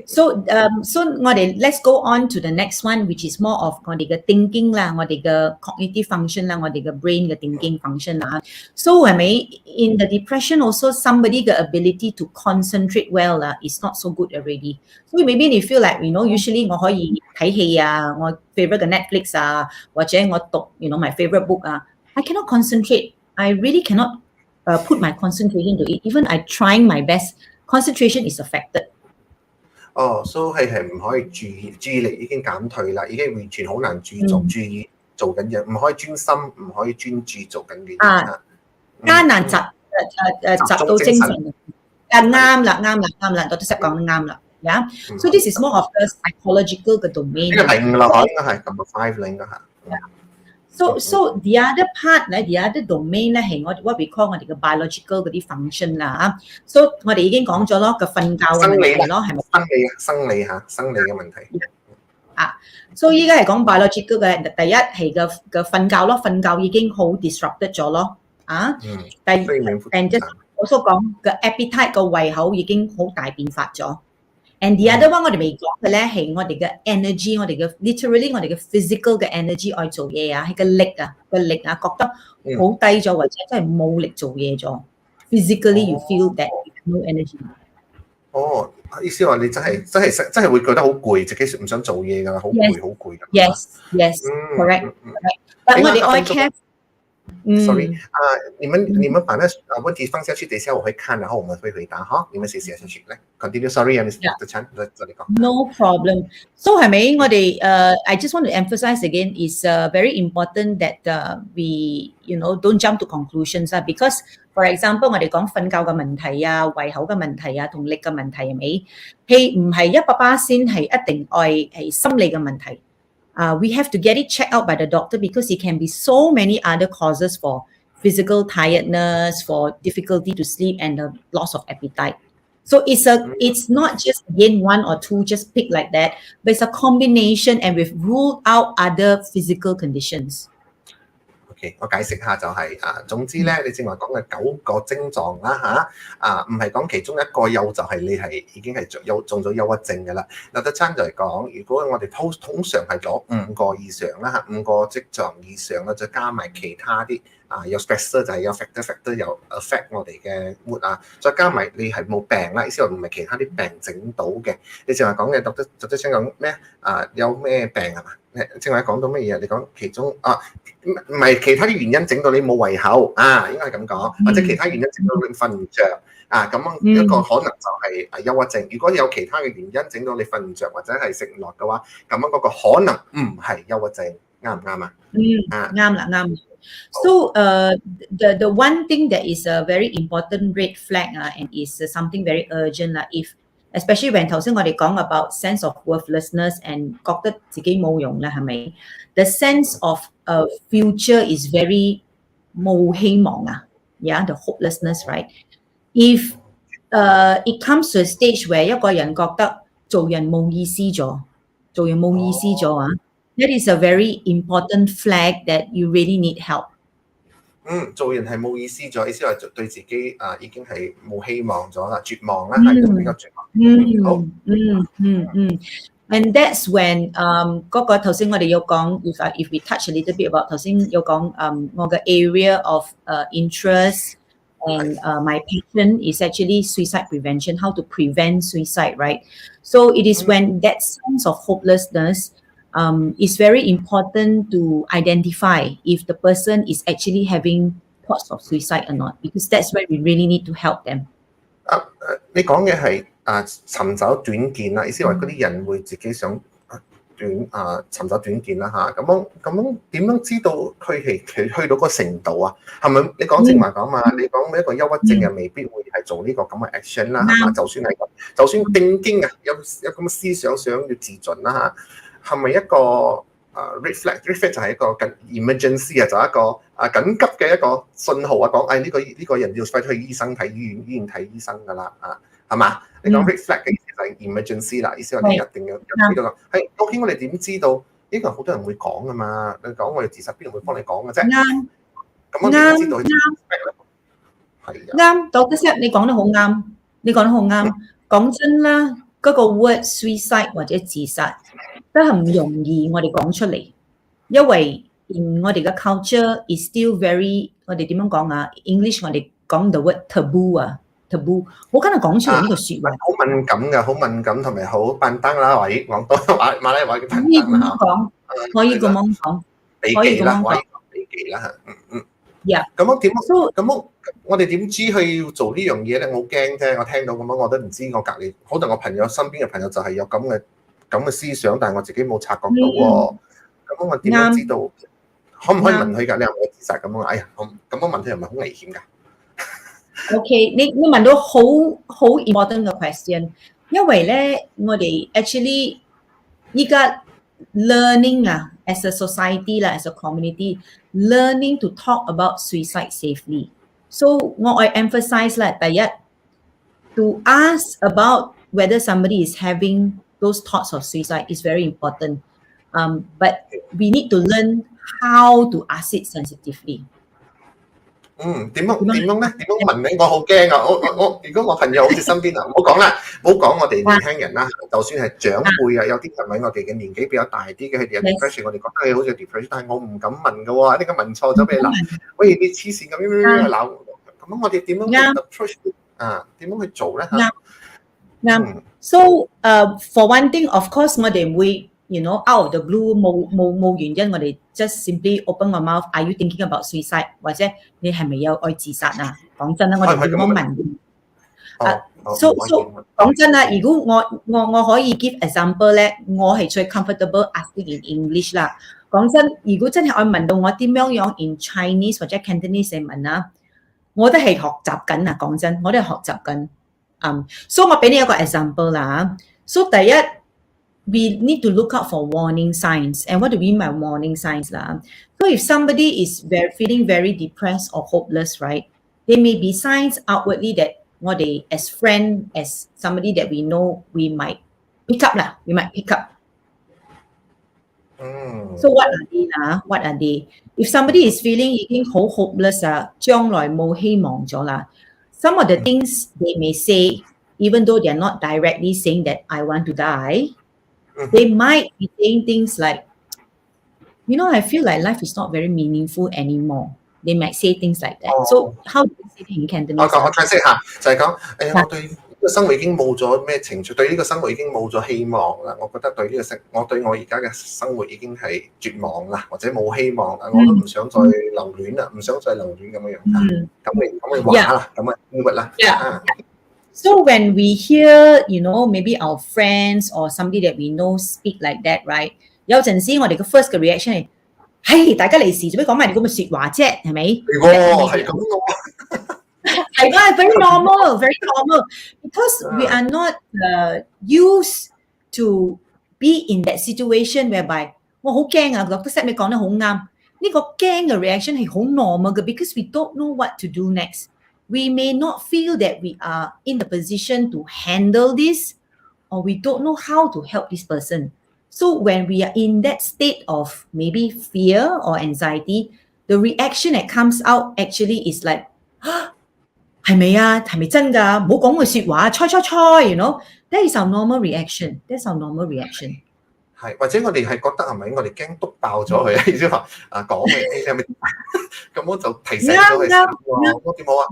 So let's go on to the next one, which is more of 我哋嘅 thinking 啦，我哋嘅 cognitive function 啦，我哋嘅 brain 嘅 thinking function 啦。So 係咪 in the depression also somebody 嘅 ability to concentrate well 啦 is not so good already. So maybe you feel like usually 我可以睇戲啊，我 favorite 嘅 Netflix 啊，或者我讀my favorite book 啊 ，I cannot concentrate. I really cannot put my concentration into it. Even I trying my best, concentration is affected. 所以係唔可以注意力已經減退啦，已經完全好難注意做緊嘢，唔可以專心，唔可以專注做緊嘅嘢艱難集到精神。啱啦，Dr. Sep 講得啱啦。Yeah, so this is more of the psychological 嘅 domain。呢個係5啦，應該係咁5啦，應該係。So the other part 咧 ，the other domain 咧係what we call 我哋嘅 biological 嗰啲 function 啦。So 我哋已經講咗咯，個瞓覺嘅問題咯，係咪？生理嘅問題。So 依家係講 biological 嘅，第一係嘅瞓覺咯，瞓覺已經好 disrupted 咗咯。第二 and just also 講嘅 appetite 個胃口已經好大變化咗。And the other one 我哋未講嘅咧係我哋嘅 energy， 我哋嘅 literally 我哋嘅 physical 嘅 energy 愛做嘢啊，係個力啊覺得好低咗，或者真係冇力做嘢咗。Physically you feel that no energy。意思話你真係會覺得好攰，自己唔想做嘢㗎，好攰。Yes, correct. But 我哋愛 care。Sorry，你們把那問題放下去，等一下我會看，然後我們會回答哈。你們寫下去來 ，continue。Sorry，Mr. Chan，在這裡講。No problem. So 係咪我哋I just want to emphasize again is very important that we don't jump to conclusions because for example 我哋講瞓覺嘅問題啊、胃口嘅問題啊、同力嘅問題係咪？係唔係100%係一定係心理嘅問題？We have to get it checked out by the doctor because it can be so many other causes for physical tiredness, for difficulty to sleep, and the loss of appetite. So it's not just again one or two, just pick like that, but it's a combination, and we've ruled out other physical conditions. OK， 我解釋下就係總之咧，你正話講嘅9個症狀啦唔係講其中一個有就係你係已經係中咗憂鬱症嘅啦。Dr. Chan 就係講，如果我哋通常係攞5個以上啦5個症狀以上啦，再加埋其他啲有 stressor 就係有 factor 有 affect 我哋嘅 mood 再加埋你係冇病啦，意思話唔係其他啲病整到嘅。你正話講嘅 Dr. Chan 講咩有咩病係嘛？正話講到乜嘢？你講其中唔係其他啲原因整到你冇胃口應該係咁講，或者其他原因整到你瞓唔着咁一個可能就係憂鬱症。如果有其他嘅原因整到你瞓唔着或者係食唔落嘅話，咁樣嗰個可能唔係憂鬱症，啱唔啱啊？啱啦。So the one thing that is a very important red flag and is something very urgent if especially when 頭先我哋講 about sense of worthlessness and 覺得自己冇用啦，係咪 ？The sense of future is very 冇希望the hopelessness, right? If it comes to a stage where 一個人覺得做人冇意思咗that is a very important flag that you really need help. 做人係冇意思咗，意思話對自己已經係冇希望咗啦，絕望啦，係比較絕望。And that's when 嗰個頭先我哋有講 if we touch a little bit about 頭先有講我嘅 area of interest and my passion is actually suicide prevention, how to prevent suicide, right? So it is when that sense of hopelessness it's very important to identify if the person is actually having thoughts of suicide or not, because that's where we really need to help them. 你講嘅係尋找短見啦，意思話嗰啲人會自己想尋找短見啦咁樣點樣知道佢去到個程度啊？係咪你講正話講嘛？你講一個憂鬱症又未必會係做呢個咁嘅 action 啦，係嘛？就算定經有咁嘅思想想要自盡啦係咪一個red flag 就係一個emergency 就係一個緊急嘅一個信號講呢個人要快去醫生睇醫院睇醫生㗎啦係嘛？你講 red flag 嘅意思就係 emergency 啦，意思話你一定要知道係究竟我哋點知道？呢個好多人會講噶嘛，你講我哋自殺邊人會幫你講嘅啫？啱，咁我點知道？啱，Doctor Sir 你講得好啱，你講得好啱。講真啦，嗰個 word suicide 或者自殺都係唔容易我哋講出嚟，因為我哋嘅 culture is still very 我哋點樣講啊 ？English 我哋講 the word taboo 啊 ，taboo 好難講出嚟呢個説話。好敏感嘅，好敏感同埋好笨登啦，或者廣東話馬來話嘅笨登啦嚇。可以咁樣講，可以咁樣講，避忌啦嚇，Yeah，咁樣點？咁我哋點知去做呢樣嘢咧？我好驚啫！我聽到咁樣我都唔知，我隔離可能我朋友身邊嘅朋友就係有咁嘅思想，但係我自己冇察覺到喎。咁我點樣知道？可唔可以問佢㗎？你係咪自殺咁樣？哎呀，咁樣問佢係咪好危險㗎 ？OK， 你問到好 important 嘅 question， 因為咧我哋 actually 依家 learning 啊 ，as a society 啦 ，as a community。Learning to talk about suicide safely. So, what I emphasize 啦，第一 to ask about whether somebody is having those thoughts of suicide is very important. But we need to learn how to ask it sensitively. 點樣咧？點樣問你？我好驚啊！我如果我朋友好似身邊啊，唔好講啦，唔好講我哋年輕人啦，就算係長輩啊，有啲係咪我哋嘅年紀比較大啲嘅，佢哋有 depression， 我哋覺得佢好似有 depression， 但係我唔敢問嘅喎，呢個問錯咗俾你鬧，喂你黐線咁樣鬧，咁我哋點樣 approach 啊？點樣去做咧？啱。So for one thing, of course 我哋會，you know out of the blue 冇原因，我哋 just simply open my mouth. Are you thinking about suicide？ 或者你係咪有愛自殺啊？講真啦，我哋點樣問？So 講真啦，如果我可以 give example 咧，我係最 comfortable asking in English 啦。講真，如果真係我問到我點樣樣 in Chinese 或者 Cantonese 嚟問啊，我都係學習緊啊。講真，我都係學習緊。So 我俾你一個 example 啦。So 第一。We need to look out for warning signs. And what do we mean by warning signs? So if somebody is feeling very depressed or hopeless, right, there may be signs outwardly that as friend, as somebody that we know, we might pick up. So what are they? What are they? If somebody is feeling 已經好 hopeless 將來冇希望咗啦 some of the things they may say, even though they're not directly saying that I want to die,They might be saying things like, you know, I feel like life is not very meaningful anymore. They might say things like that. So how do you say it in Cantonese? 我解釋下，就係講，我對呢個生活已經冇咗咩情緒，對呢個生活已經冇咗希望啦。我覺得我對我而家嘅生活已經係絕望啦，或者冇希望啦，我都唔想再留戀啦，唔想再留戀咁樣樣。咁你話啦，咁啊，keyword啦。So when we hear, you know, maybe our friends or somebody that we know speak like that, right? 有陣時我哋嘅 first 嘅 reaction 係，嘿，大家嚟時做咩講埋你咁嘅説話啫？係咪？係咁喎，係啦 ，very normal, very normal. Because we are not used to be in that situation whereby 我好驚啊，Dr. Seth 你講得好啱。呢個驚嘅 reaction 係好 normal 嘅 ，because we don't know what to do next.We may not feel that we are in the position to handle this, or we don't know how to help this person. So when we are in that state of maybe fear or anxiety, the reaction that comes out actually is like, 係咪啊？係咪真㗎？唔好講句説話，猜， you know? That is our normal reaction. That's our normal reaction. 係，或者我哋係覺得係咪我哋驚篤爆咗佢啊？意思話講嘅，你係咪咁我就提醒咗佢我點好啊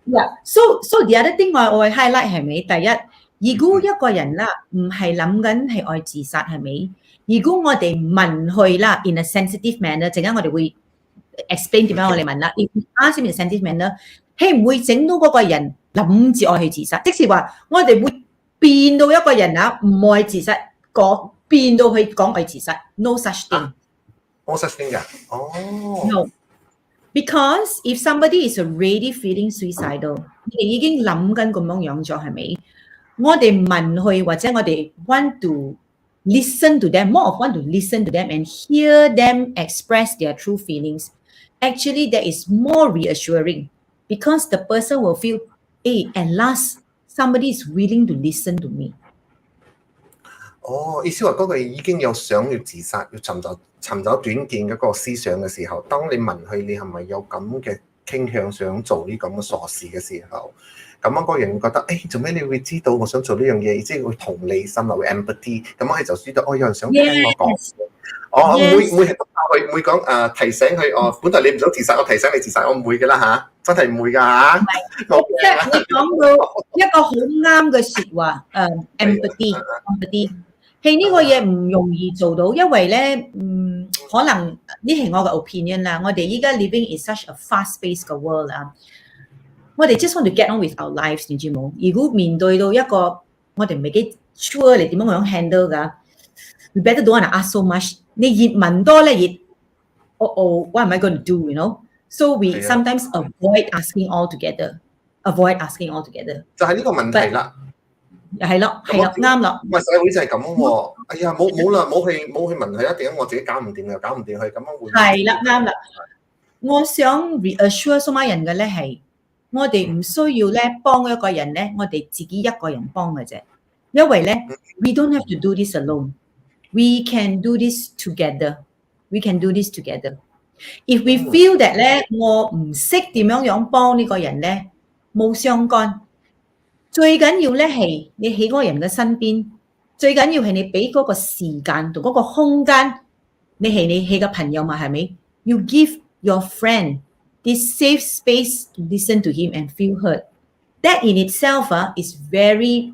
？Yeah. So the other thing 我會 highlight 係咪？第一，如果一個人啦唔係諗緊係愛自殺係咪？如果我哋問佢啦 in a sensitive manner，陣間我哋會 explain 點樣我哋問啦。If we ask him in a sensitive manner，係唔會整到嗰個人諗住愛去自殺，即是話我哋會變到一個人唔愛自殺變到去講愛自殺 ，no such thing。No such thing 㗎。哦。No， because if somebody is already feeling suicidal， 你哋已經諗緊咁樣咗係咪？我哋問佢或者我哋 want to listen to them，more of want to listen to them and hear them express their true feelings. Actually, that is more reassuring because the person will feel, at last somebody is willing to listen to me。意思話嗰個已經有想要自殺，要尋找短見嗰個思想嘅時候，當你問佢你係咪有咁嘅傾向想做呢咁嘅傻事嘅時候，咁樣嗰個人會覺得做咩你會知道我想做呢樣嘢，即係會同理心啊，會 empathy， 咁樣佢就知道有人想聽我講。唔會係督爆佢，唔會講提醒佢本來你唔想自殺，我提醒你自殺，我唔會㗎啦嚇，真係唔會㗎嚇。即係你講到一個好啱嘅説話empathy。係呢個嘢唔容易做到，因為咧，可能呢係我嘅 opinion 啦。我哋依家 living in such a fast-paced 嘅 world 啦，我哋 just want to get on with our lives， 你知冇？如果面對到一個我哋唔係幾 sure 你點樣 handle 㗎 ，we better don't want to ask so much。你越問多咧，越what am I going to do？ You know？ So we sometimes avoid asking altogether。就係呢個問題啦。係咯，啱啦。唔係社會就係咁喎。哎呀，冇啦，冇去問佢，一定我自己搞唔掂又搞唔掂佢，咁樣會。係啦，啱啦。我想 reassure 所有人嘅咧係，我哋唔需要咧幫一個人咧，我哋自己一個人幫嘅啫。因為咧 ，we don't have to do this alone. We can do this together. If we feel that 咧，我唔識點樣幫呢個人咧，冇相干。最緊要咧係你喺嗰個人嘅身邊，最緊要係你俾嗰個時間同嗰個空間，你係嘅朋友嘛，係咪 ？You give your friend this safe space to listen to him and feel heard. That in itself is very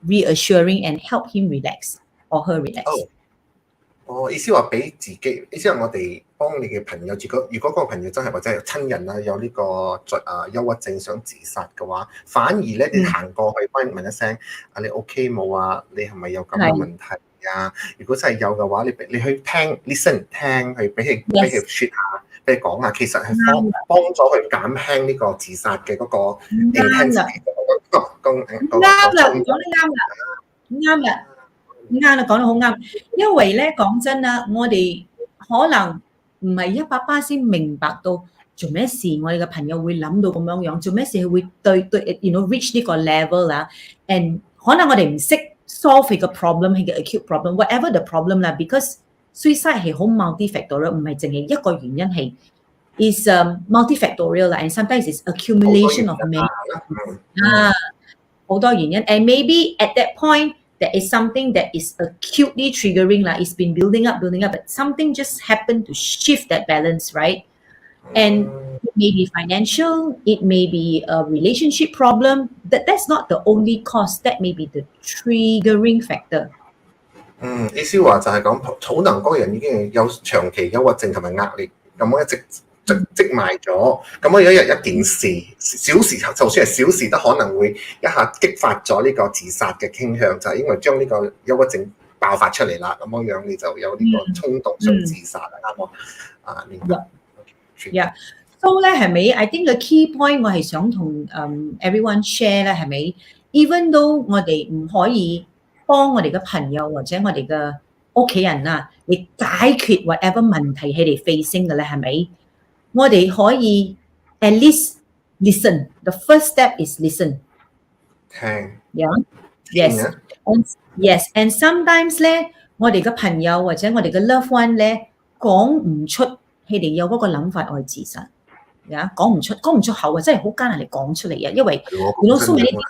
reassuring and help him relax or her relax. 意思話俾自己，意思係我哋幫你嘅朋友，如果嗰個朋友真係或者係親人啦，有呢個憂鬱症想自殺嘅話，反而咧你行過去幫佢問一聲，你 OK 冇啊？你係咪有咁嘅問題啊？如果真係有嘅話，你去聽 listen 聽，去俾佢説下，俾佢講下，其實係幫咗佢減輕呢個自殺嘅嗰個 intensity 啱啦，講得啱啦。啱啦，講得好啱。因為咧講真啦，我哋可能唔係100%先明白到做咩事，我哋嘅朋友會諗到咁樣，做咩事佢會對 reach 呢個 level 啦。and 可能我哋唔識 solve 佢嘅 problem， 佢嘅 acute problem，whatever the problem 啦。because suicide 係好 multifactorial， 唔係淨係一個原因係 is multifactorial 啦。and sometimes it's accumulation of many 好多原因。and maybe at that point，there is something that is acutely triggering, like it's been building up, but something just happened to shift that balance, right? And it may be financial, it may be a relationship problem. That's not the only cause. That may be the triggering factor. 意思話就係講，可能嗰個人已經有長期憂鬱症同埋壓力，咁樣一直積埋咗，咁我有一日一件事，小事就算係小事，都可能會一下激發咗呢個自殺嘅傾向，就係因為將呢個憂鬱症爆發出嚟啦，咁樣你就有呢個衝動想自殺啦，啱冇？明白。So 咧係咪 ？I think the key point 我係想同everyone share 咧係咪 ？Even though 我哋唔可以幫我哋嘅朋友或者我哋嘅屋企人啊，嚟解決 whatever 問題佢哋 facing 嘅咧係咪？我哋可以 at least listen. The first step is listen. 聽。Yes. And sometimes 咧，我哋嘅朋友或者我哋嘅 loved one 咧，講唔出佢哋有嗰個諗法愛自殺，講唔出口啊，真係好艱難嚟講出嚟啊！因為so many things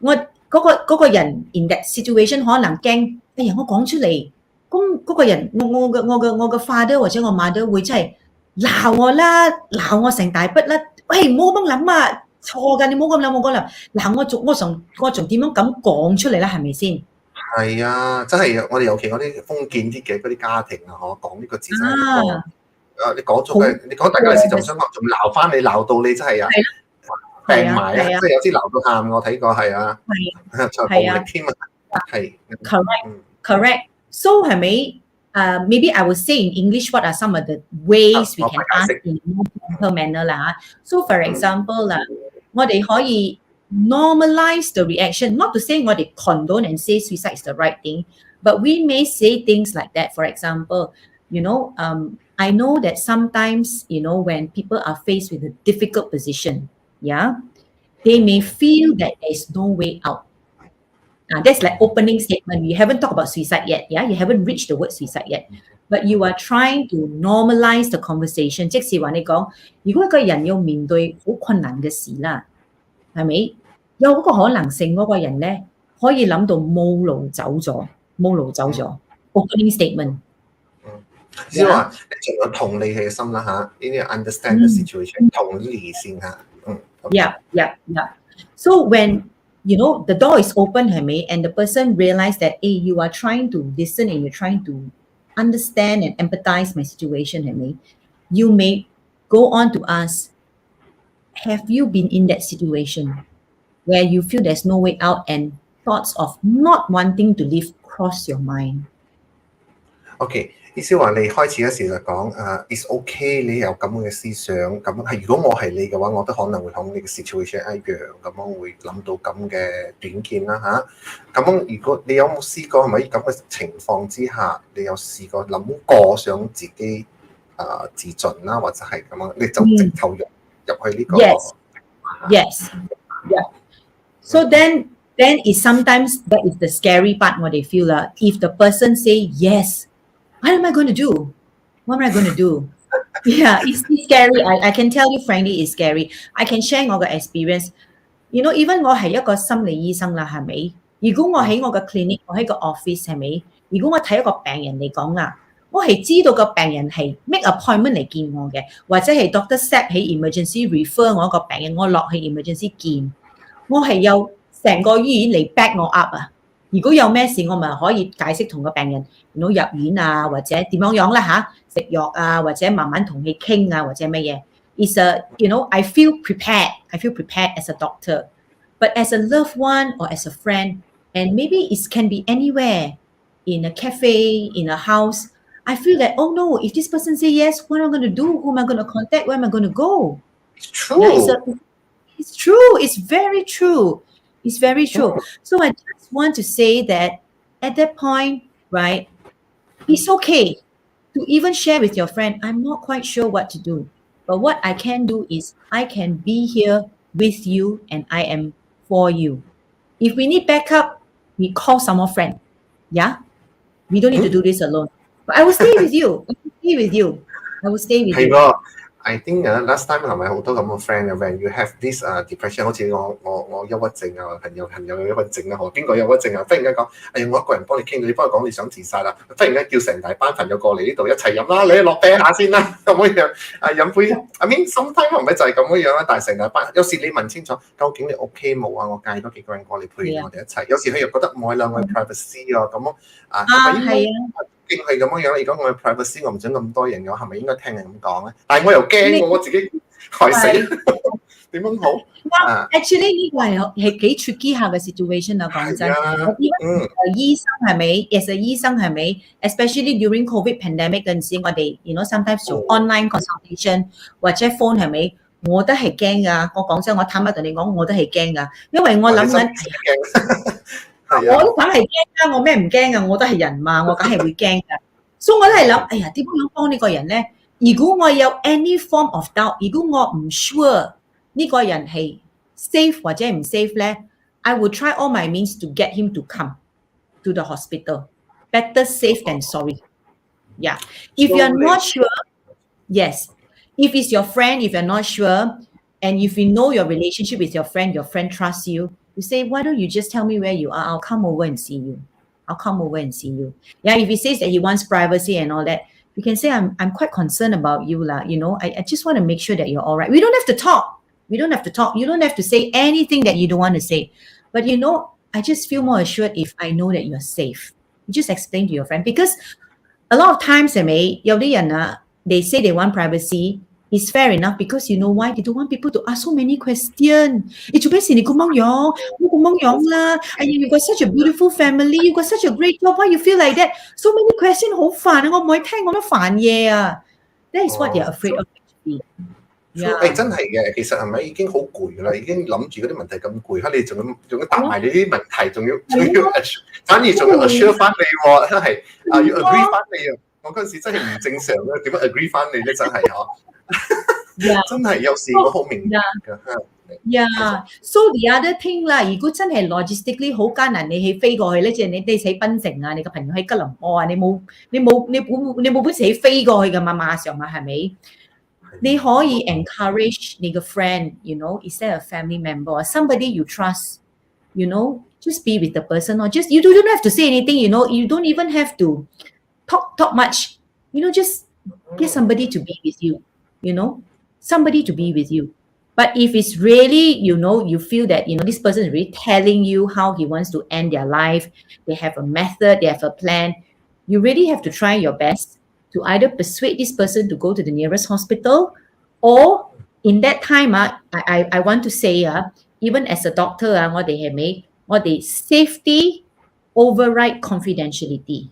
我嗰個人 in that situation 可能驚，哎呀，我講出嚟，咁嗰個人我嘅 father 或者我 mother 會真係鬧我啦，鬧我成大筆啦！喂，唔好咁諗啊，錯㗎，你唔好咁諗，嗱我仲點樣咁講出嚟咧？係咪先？係啊，真係我哋尤其嗰啲封建啲嘅嗰啲家庭啊，講呢個自殺你講咗嘅，你講大家嘅事就唔想講，仲鬧翻你，鬧到你真係病埋啊！即係有啲鬧到喊，我睇過係啊，再暴力添啊，係。Correct. So 係咪？Maybe I will say in English what are some of the ways we can ask in a more gentle manner 啦。So for example 啦，我哋可以 normalize the reaction. Not to say 我哋 condone and say suicide is the right thing, but we may say things like that. For example, I know that sometimes when people are faced with a difficult position, they may feel that there's no way out. That's like opening statement. You haven't talked about suicide yet, yeah? You haven't reached the word suicide yet. But you are trying to normalize the conversation. 即是話你講，如果一個人要面對好困難嘅事啦，係咪？有嗰個可能性，嗰個人咧可以諗到冇路走咗。Opening statement。即係話你盡有同理佢嘅心啦嚇，呢啲 understand the situation，同理先嚇。Yeah. So when you know the door is open, and the person realized that, hey, you are trying to listen and you're trying to understand and empathize my situation, you may go on to ask, have you been in that situation where you feel there's no way out and thoughts of not wanting to live cross your mind? OK， 意思話你開始嗰時就講it's OK， 你有咁嘅思想，咁係如果我係你嘅話，我都可能會同你嘅 situation 一樣，咁樣會諗到咁嘅短見啦嚇。咁樣如果你有冇試過係咪咁嘅情況之下，你有試過諗過想自己自盡啦，或者係咁樣，你就直頭入去呢個 Yes. So then is sometimes that is the scary part what they feel if the person say yes, what am I going to do? What am I going to do? Yeah, it's scary. I can tell you frankly, it's scary. I can share 我嘅 experience. You know, even 我係一個心理醫生啦，係咪？如果我喺我嘅 clinic， 我喺個 office 係咪？如果我睇一個病人嚟講啦，我係知道個病人係 make appointment 嚟見我嘅，或者係 Dr. Set 喺 emergency refer 我一個病人，我落去 emergency 見，我係有成個醫院嚟 back 我 up 啊！如果有咩事，我咪可以解釋同個病人，入院啊，或者點樣啦嚇，食藥啊，或者慢慢同佢傾啊，或者乜嘢。It's I feel prepared. I feel prepared as a doctor, but as a loved one or as a friend, and maybe it can be anywhere, in a cafe, in a house. I feel that, oh no, if this person say yes, what am I going to do? Who am I going to contact? Where am I going to go? It's true. Yeah, it's true. It's very true. It's very true. So I just want to say that at that point, right, it's okay to even share with your friend, I'm not quite sure what to do. But what I can do is I can be here with you and I am for you. If we need backup, we call some more friend. Yeah? We don't need to do this alone. But I will stay with you. I will stay with you. I think last time 係咪好多咁嘅 friend when you have this depression， 好似我憂鬱症啊，朋友有憂鬱症啊，邊個憂鬱症啊？忽然間講，哎呀，我一個人幫你傾，你幫佢講你想自殺啦，忽然間叫成大班朋友過嚟呢度一齊飲啦，你落啤下先啦，咁樣飲杯。I mean sometimes 係咪就係咁樣啦？但係成大班，有時你問清楚，究竟你 OK 冇啊？我介多幾個人過嚟陪我哋一齊。有時佢又覺得唔係啦，我係 privacy 啊，咁係啊。見佢咁樣，如果我嘅 privacy 我唔想咁多人嘅話，係咪應該聽你咁講咧？但係我又驚我自己害死，點樣好？Actually 呢個係幾 tricky 下嘅 situation 啊，講真。醫生係咪 ？As a 醫生係咪 ？Especially during COVID pandemic 嗰陣時，我哋sometimes 做 online consultation 或者 phone 係咪？我都係驚㗎。我講真，我坦白同你講，我都係驚㗎，因為我諗緊。我都梗係驚啦，我咩唔驚啊？我都係人嘛，我梗係會驚㗎。所以我都係諗，哎呀，點樣幫呢個人咧？如果我有 any form of doubt， 如果我唔 sure 呢個人係 safe 或者唔 safe 咧 ，I will try all my means to get him to come to the hospital. Better safe than sorry. Yeah. If you're not sure, yes. If it's your friend, if you're not sure, and if you know your relationship with your friend trusts you. You say, why don't you just tell me where you are? I'll come over and see you. Yeah, if he says that he wants privacy and all that, you can say, I'm quite concerned about you. I just want to make sure that you're all right. We don't have to talk. You don't have to say anything that you don't want to say. But I just feel more assured if I know that you're safe. You just explain to your friend. Because a lot of times, they say they want privacy. It's fair enough because you know why? They don't want people to ask so many questions. You got such a beautiful family. You got such a great job. Why you feel like that? So many questions 好煩啊！我唔可以聽我都煩嘢啊！ That is what they're afraid of. Yeah. 真係嘅，其實係咪已經好攰㗎啦？已經諗住嗰啲問題咁攰，你仲要答埋你啲問題，仲要反而仲要 assure 翻你喎，真係要 agree 翻你啊！我嗰陣時真係唔正常咧，點樣 agree 翻你咧？真係真係有時我好明白㗎。Yeah, so the other thing 啦，如果真係 logistically 好艱難，你去飛過去咧，即係你喺檳城啊，你個朋友喺吉隆坡啊，你冇本事去飛過去㗎嘛，馬上啊，係咪？你可以 encourage 你個 friend，you know，is there a family member or somebody you trust，you know，just be with the person or just you don't have to say anything，you know，you don't even have to talk much，you know，just get somebody to be with you，you know，somebody to be with you. But if it's really, you know, you feel that, you know, this person is really telling you how he wants to end their life, they have a method, they have a plan, you really have to try your best to either persuade this person to go to the nearest hospital or in that time, I want to say, even as a doctor, 我哋 safety override confidentiality.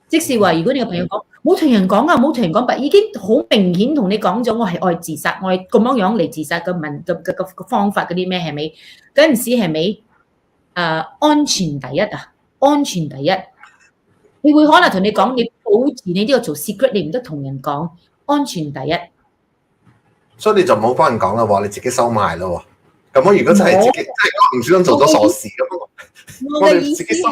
即是話，如果你個朋友講冇同人講啊，冇同人講，但已經好明顯同你講咗，我係愛自殺，我係咁樣嚟自殺嘅方法嗰啲咩係咪？嗰陣時係咪安全第一啊？安全第一，你會可能同你講，你保持你呢個做 secret， 你唔得同人講，安全第一。所以你就冇幫人講啦喎，你自己收埋咯喎。咁我如果真係自己真係唔小心做咗傻事咁，我哋自己收。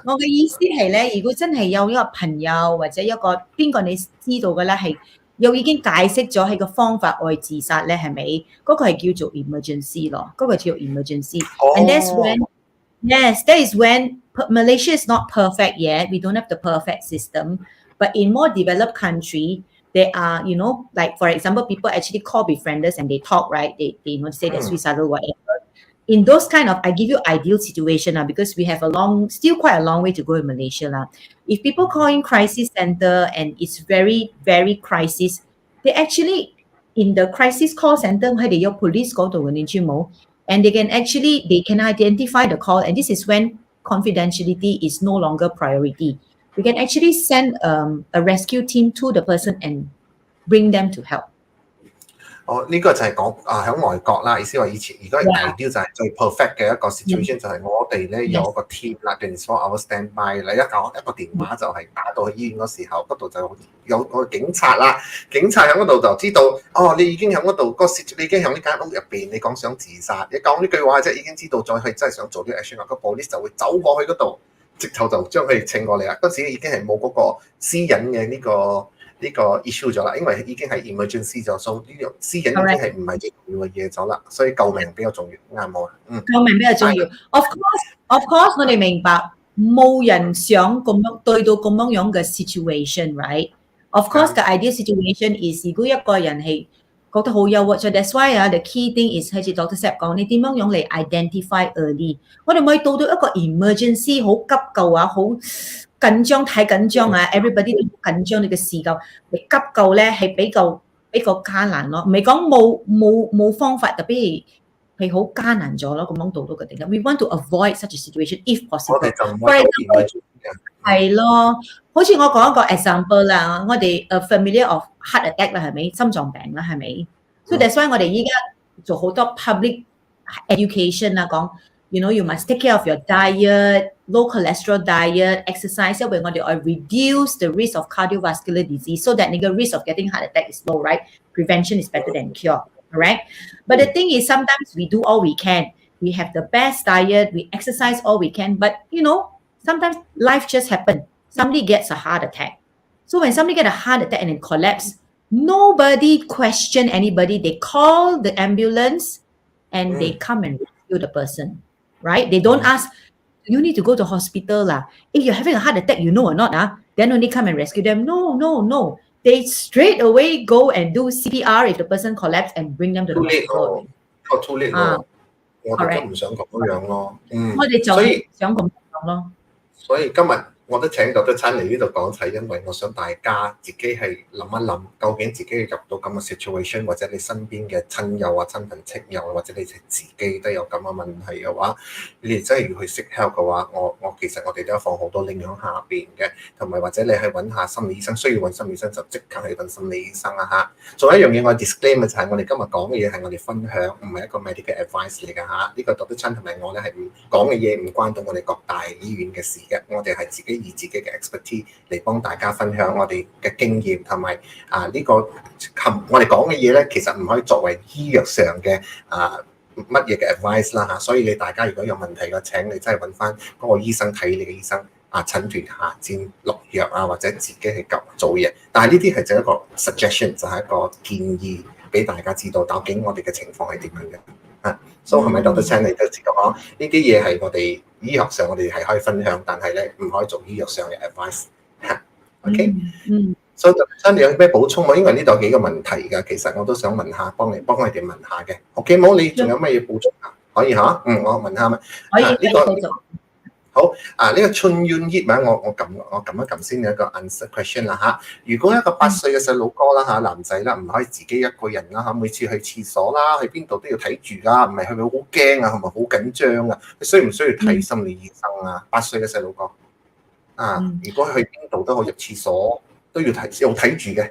我嘅意思係咧，如果真係有一個朋友或者一個邊個你知道嘅咧，係又已經解釋咗係個方法愛自殺咧，係咪？嗰個係叫做 emergency 咯，嗰個叫 emergency。And that's when, yes, that is when Malaysia is not perfect yet. We don't have the perfect system. But in more developed country, there are, you know, like for example, people actually call befrienders and they talk, right? They you know, say they're suicidal, whatever.In those kind of, I give you ideal situation because we have still quite a long way to go in Malaysia. If people call in crisis center and it's very, very crisis, they actually, in the crisis call center, they have police call to and they can identify the call, and this is when confidentiality is no longer priority. We can actually send a rescue team to the person and bring them to help.呢個就係講喺外國啦，意思話以前如果係 ideal 就係最 perfect 嘅一個 situation 就係我哋咧有一個 team 啦 ，24 hour standby 啦，一個電話就係打到去醫院嗰時候，嗰度就有個警察啦，警察喺嗰度就知道你已經喺嗰度你已經喺呢間屋入邊，你講想自殺，你講呢句話啫，已經知道咗佢真係想做啲 action 啦，個 police 就會走過去嗰度，直頭就將佢請過嚟啦。嗰時已經係冇嗰個私隱嘅呢個 issue 咗啦，因為已經係 emergency 咗，所以呢樣私隱已經係唔係最重要嘅嘢咗啦，所以救命比較重要，啱冇啊？救命比較重要。Of course， 我哋明白冇人想咁樣對到咁樣嘅 situation，right？Of course， the ideal situation is 如果一個人係覺得好憂鬱，所以 that's why the key thing is 好似 Dr. Sep 講，你點樣嚟 identify early？ 我哋唔可以到一個 emergency 好急救啊，好緊張太緊張啊 ！everybody 都緊張，你嘅時間你急救咧係比較艱難咯，唔係講冇方法，特別係好艱難咗咯，咁樣到到嘅地方。We want to avoid such a situation if possible。我哋就唔可以係咯，好似我講一個 example 啦，我哋familiar of heart attack 啦，係咪？心臟病啦，係咪？所以 that's why 我哋依家做好多 public education 啦，講。You know, you must take care of your diet, low cholesterol diet, exercise. 因為我哋要 reduce the risk of cardiovascular disease so that the risk of getting heart attack is low, right? Prevention is better than cure, correct? But the thing is, sometimes we do all we can. We have the best diet, we exercise all we can, but you know, sometimes life just happens. Somebody gets a heart attack. So when somebody gets a heart attack and then collapse, nobody question anybody. They call the ambulance and they come and rescue the person.Right? They don't ask, you need to go to hospital lah. If you're having a heart attack, you know or not, then only come and rescue them. No. They straight away go and do CPR if the person collapse and bring them to the hospital. Too late 咯，我哋都唔想咁樣咯。我哋就想咁樣咯。所以今日我都請到得親嚟呢度講，就係因為我想大家自己係諗一諗，究竟自己入到咁嘅 situation，或者你身邊嘅親友啊、親朋戚友，或者你自己都有咁嘅問題嘅話，你哋真係要去 seek help 嘅話，其實我哋都有放好多 link 喺下邊嘅，同埋或者你去揾下心理醫生，需要揾心理醫生就即刻去揾心理醫生啦嚇。仲有一樣嘢我 disclaim 嘅就係我哋今日講嘅嘢係我哋分享，唔係一個 medical advice 嚟㗎嚇。呢個 Dr. Chan 同埋我咧係唔講嘅嘢唔關到我哋各大醫院嘅事嘅，我哋係自己以自己嘅 expertise 嚟幫大家分享我哋嘅經驗同埋呢個我哋講嘅嘢咧，其實唔可以作為醫藥上嘅乜嘢嘅 advice 啦嚇，所以大家如果有問題嘅，請你真係揾翻嗰個醫生睇你嘅醫生診斷下先落藥或者自己去做嘢。但係呢啲係就一個 suggestion， 就係一個建議俾大家知道究竟我哋嘅情況係點樣嘅。所以係咪Dr. Chan你都知道講呢啲嘢係我哋醫學上我哋係可以分享，但係咧唔可以做醫藥上嘅 advice。OK，所以Dr. Chan你有咩補充？因為呢度有幾個問題㗎，其實我都想問下，幫你哋問下嘅。OK， 冇你仲有咩嘢補充啊？可以嚇，我問下咩？可以呢個好呢個春怨熱名，我撳一撳先有一個 answer question 啦嚇。如果一個8歲嘅細路哥啦嚇，男仔啦，唔可以自己一個人啦嚇，每次去廁所啦，去邊度都要睇住㗎，唔係佢會好驚係咪好緊張啊？佢需唔需要睇心理醫生啊？8歲嘅細路哥如果去邊度都好入廁所都要睇住嘅，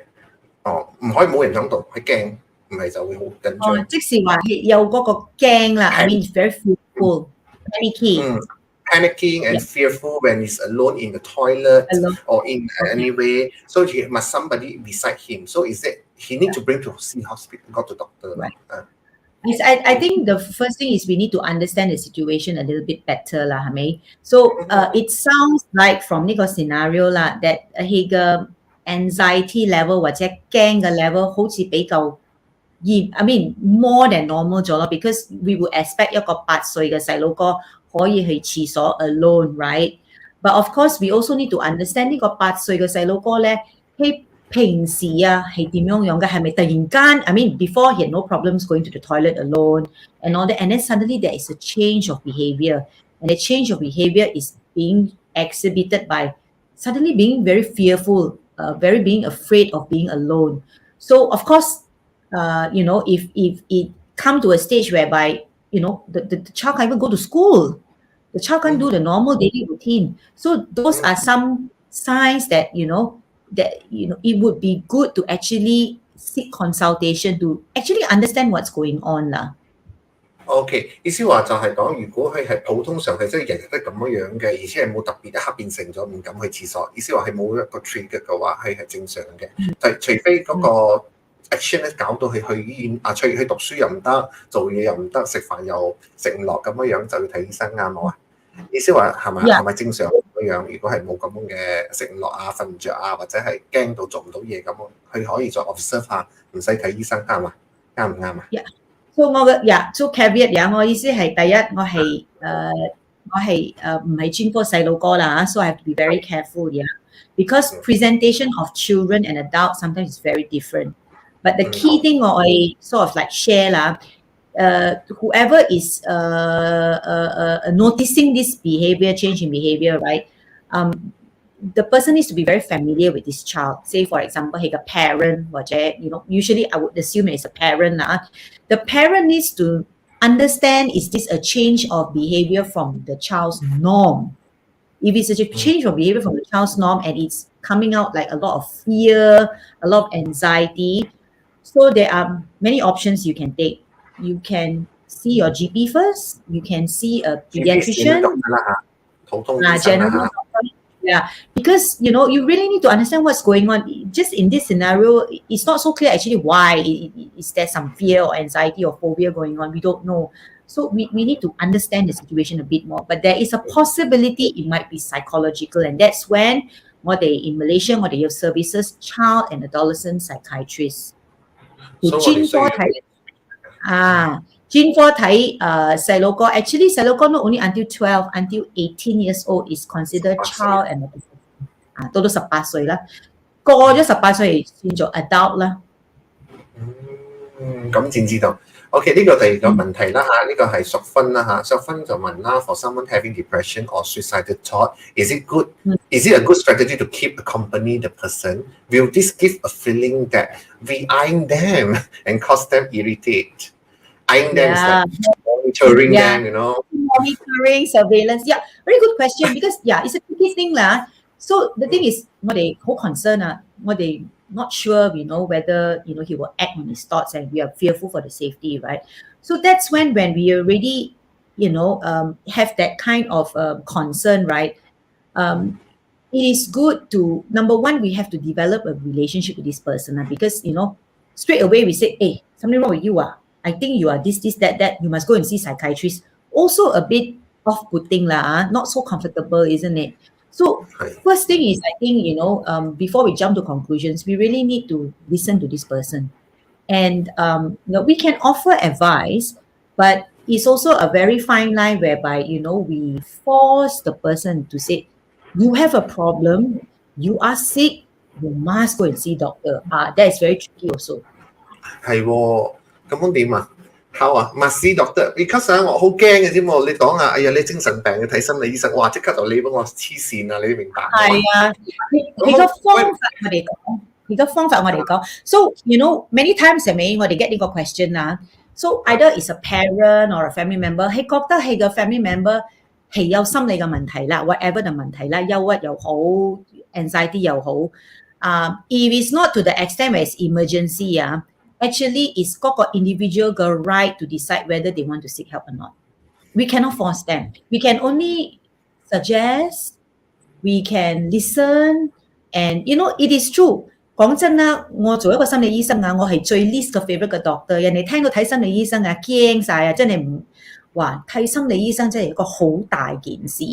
唔可以冇人響度，佢驚，唔係就會好緊張。即是話有嗰個驚啦，I mean very fearful, panicking and fearful when he's alone in the toilet or in any way. So he must somebody beside him. So is it he need to bring to see hospital, go to doctor? Right. Yes, I think the first thing is we need to understand the situation a little bit better lah, So it sounds like from 呢個 scenario 啦 that 佢嘅 anxiety level 或者驚嘅 level 好似比較I mean more than normal 咗咯 because we would expect 一個8歲嘅細路哥可以去廁所 alone, right? But of course, we also need to understand 呢個8歲嘅細路哥咧，佢平時係點樣嘅？係咪突然間 I mean, before he had no problems going to the toilet alone and all that, and then suddenly there is a change of behavior, and the change of behavior is being exhibited by suddenly being very fearful, very being afraid of being alone. So of course, if it come to a stage whereby the child can't even go to school. The child can't do the normal daily routine. So those are some signs that, it would be good to actually seek consultation to actually understand what's going on lah. OK， 意思話就係講，如果佢係普通上係即係日日都咁樣嘅，而且係冇特別一刻變成咗唔敢去廁所，意思話係冇一個 trigger 嘅話，係正常嘅。除非嗰個action 咧搞到佢去醫院去讀書又唔得，做嘢又唔得，食飯又食唔落咁樣就要睇醫生啱冇啊？意思話係咪正常咁樣？如果係冇咁樣嘅食唔落瞓唔着或者係驚到做唔到嘢咁，佢可以再 observe 下，唔使睇醫生啱嘛？啱唔啱啊？So 我嘅so caveat 我意思係第一，我係唔係專科細路哥啦，so I have to be very careful because presentation of children and adults sometimes is very different. But the key thing I sort of like share lah, whoever is noticing this behavior, change in behavior, right? The person needs to be very familiar with this child. Say, for example, a parent, usually I would assume it's a parent. The parent needs to understand, is this a change of behavior from the child's norm? If it's a change of behavior from the child's norm and it's coming out like a lot of fear, a lot of anxiety, so there are many options you can take. You can see your GP first. You can see a pediatrician. General doctor. Because you really need to understand what's going on. Just in this scenario, it's not so clear actually why. Is there some fear or anxiety or phobia going on? We don't know. So we need to understand the situation a bit more. But there is a possibility it might be psychological, and that's when in Malaysia, they have services, child and adolescent psychiatrists. 專科睇細路哥 actually 細路哥 not only until 12 until 18 years old is considered child and adolescent 到18歲啦，過咗18歲算做 adult 啦。咁先知道。OK， 呢個第二個問題啦嚇，呢個係淑芬啦嚇，淑芬就問啦 ，for someone having depression or suicidal thought, is it good? Is it a good strategy to keep accompany the person? Will this give a feeling that we eyeing them and cause them irritate? Eyeing them is like monitoring them, Monitoring, surveillance. Very good question because it's a tricky thing lah. So the thing is, 我哋好 concern我哋 not sure we know whether he will act on his thoughts, and we are fearful for the safety, right? So that's when we already have that kind of concern, right? it is good to, number one, we have to develop a relationship with this person because, straight away we say, hey, something wrong with you. I think you are this, that. You must go and see psychiatrist. Also a bit off-putting, not so comfortable, isn't it? So first thing is, I think, before we jump to conclusions, we really need to listen to this person. And we can offer advice, but it's also a very fine line whereby, we force the person to say, you have a problem, you are sick, you must go and see doctor. That is very tricky also. 係喎，咁樣點啊？How 啊 ？must see doctor because 我好驚嘅啫喎！你講哎呀，你精神病要睇心理醫生，哇！即刻就你幫我黐線啊！你明白？係啊，你個方法我哋講，你個方法我哋講。So many times 係咪我哋 get 呢個 question 啊 ？So either is a parent or a family member，係覺得係個 family member 係有心理嘅問題啦 ，whatever 嘅問題啦，憂鬱又好 ，anxiety 又好。If it's not to the extent where it's emergency actually it's got an individual right to decide whether they want to seek help or not. We cannot force them. We can only suggest, we can listen, and it is true. 講真啦，我做一個心理醫生我係最 least 嘅 favorite 嘅 doctor。人哋聽到睇心理醫生驚晒真係唔話睇心理醫生真係一個好大件事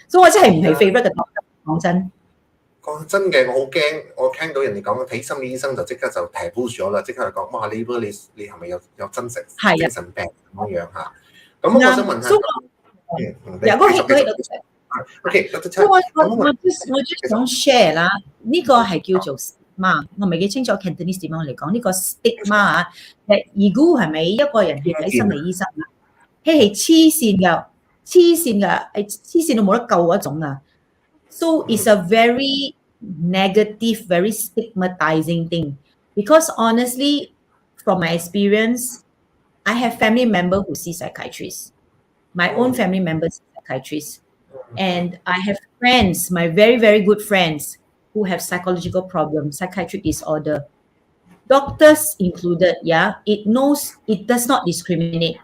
所以我真係唔係 favorite 嘅 doctor。講真。講真嘅，我好驚，我聽到人哋講睇心理醫生就即刻就 taboo 咗啦，即刻就講哇你係咪有真實精神病咁樣嚇？咁我想問下，我 just 想 share 啦，呢個係叫做 stigma， 我唔係幾清楚 Cantonese 點樣嚟講呢個 stigma 如果係咪一個人去睇心理醫生係黐線㗎，黐線到冇得救嗰種So it's a very negative, very stigmatizing thing. Because honestly, from my experience, I have family members who see psychiatrists. My own family members see psychiatrists. And I have friends, my very, very good friends, who have psychological problems, psychiatric disorder. Doctors included, it does not discriminate.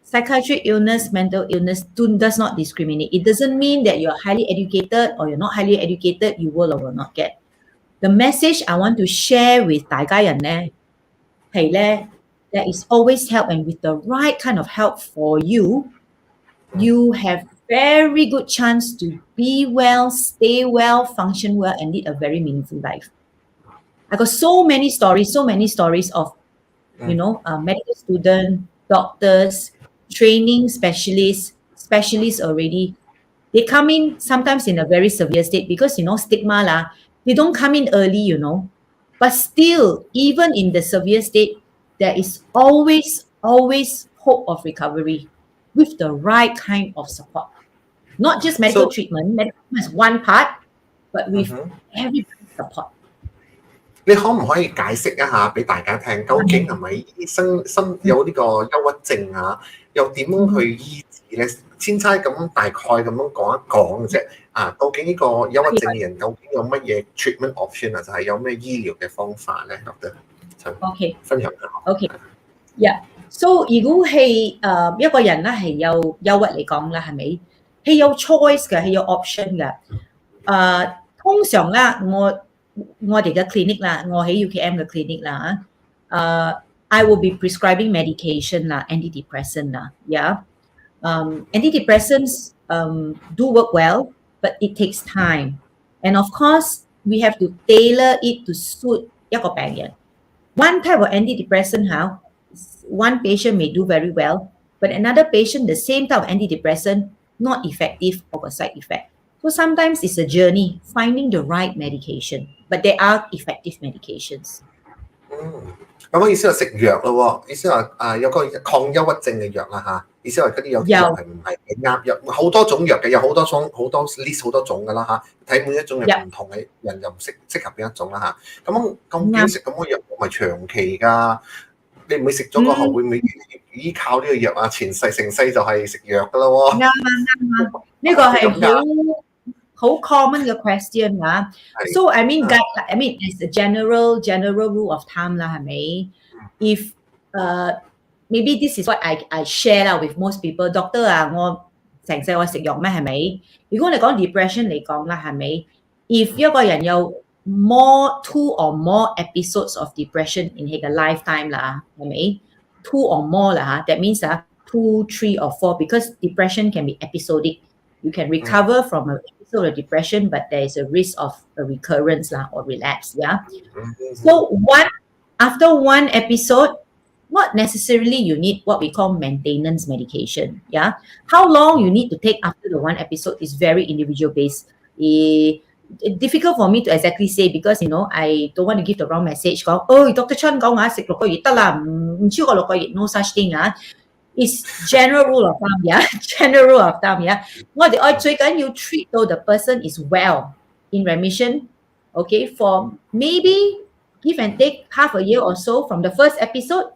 Psychiatric illness, mental illness does not discriminate. It doesn't mean that you're highly educated or you're not highly educated, you will or will not get. The message I want to share with 大家人呢，係呢 there is always help, and with the right kind of help for you, you have very good chance to be well, stay well, function well, and lead a very meaningful life. I got so many stories of, medical students, doctors, training specialists already. They come in sometimes in a very severe state because, stigma they don't come in early, But still, even in the severe state, there is always hope of recovery with the right kind of support. Not just medical treatment. Medical treatment is one part, but with every support. 你可唔可以解釋一下俾大家聽，究竟係咪醫生心有呢個憂鬱症又點樣去醫治咧？先差咁大概咁樣講一講嘅啫。究竟呢個憂鬱症嘅人究竟有乜嘢 treatment option 就係有咩醫療嘅方法咧？OK， 分享下。OK，So 如果係一個人咧係有憂鬱嚟講啦，係咪？係有 choice 嘅，係有 option 嘅。通常咧，我哋嘅 clinic 啦，我喺 UKM 嘅 clinic 啦I will be prescribing medication 啦 ，antidepressant 啦 ，antidepressants do work well, but it takes time, and of course we have to tailor it to suit 一個病人。One type of antidepressant one patient may do very well, but another patient the same type of antidepressant not effective or a side effect. So sometimes it's a journey finding the right medication, but there are effective medications. 咁我意思係食藥咯喎，意思話有個抗憂鬱症嘅藥啦嚇，意思話嗰啲有啲藥係唔係幾啱藥，好多種藥嘅，有好多 list 好多種㗎啦嚇，睇每一種藥唔同嘅人就唔適合邊一種啦嚇。咁點食咁個藥咪長期㗎？你唔會食咗過後會唔會依靠呢個藥成世就係食藥㗎啦喎？啱，呢個係好 common 嘅 question So I mean as a general rule of thumb 啦，係咪 ？If maybe this is what I share 啦 with most people. Doctor 我成世我食藥咩係咪？如果你講 depression 嚟講啦，係咪 if 一個人有 two or more episodes of depression in his lifetime 啦，係咪 ？2 or more 啦嚇，that means 2, 3 or 4 because depression can be episodic. You can recover from an episode of depression, but there is a risk of a recurrence lah or relapse. Yeah. So after one episode, not necessarily you need what we call maintenance medication. Yeah. How long you need to take after the one episode is very individual based. It's difficult for me to exactly say because I don't want to give the wrong message. Dr. Chan 講食6個月得啦，唔超過6個月 no such thing It's general rule of thumb, yeah. General rule of thumb, yeah. 我哋最緊要 treat 到 the person is well in remission, okay, for maybe give and take half a year or so from the first episode,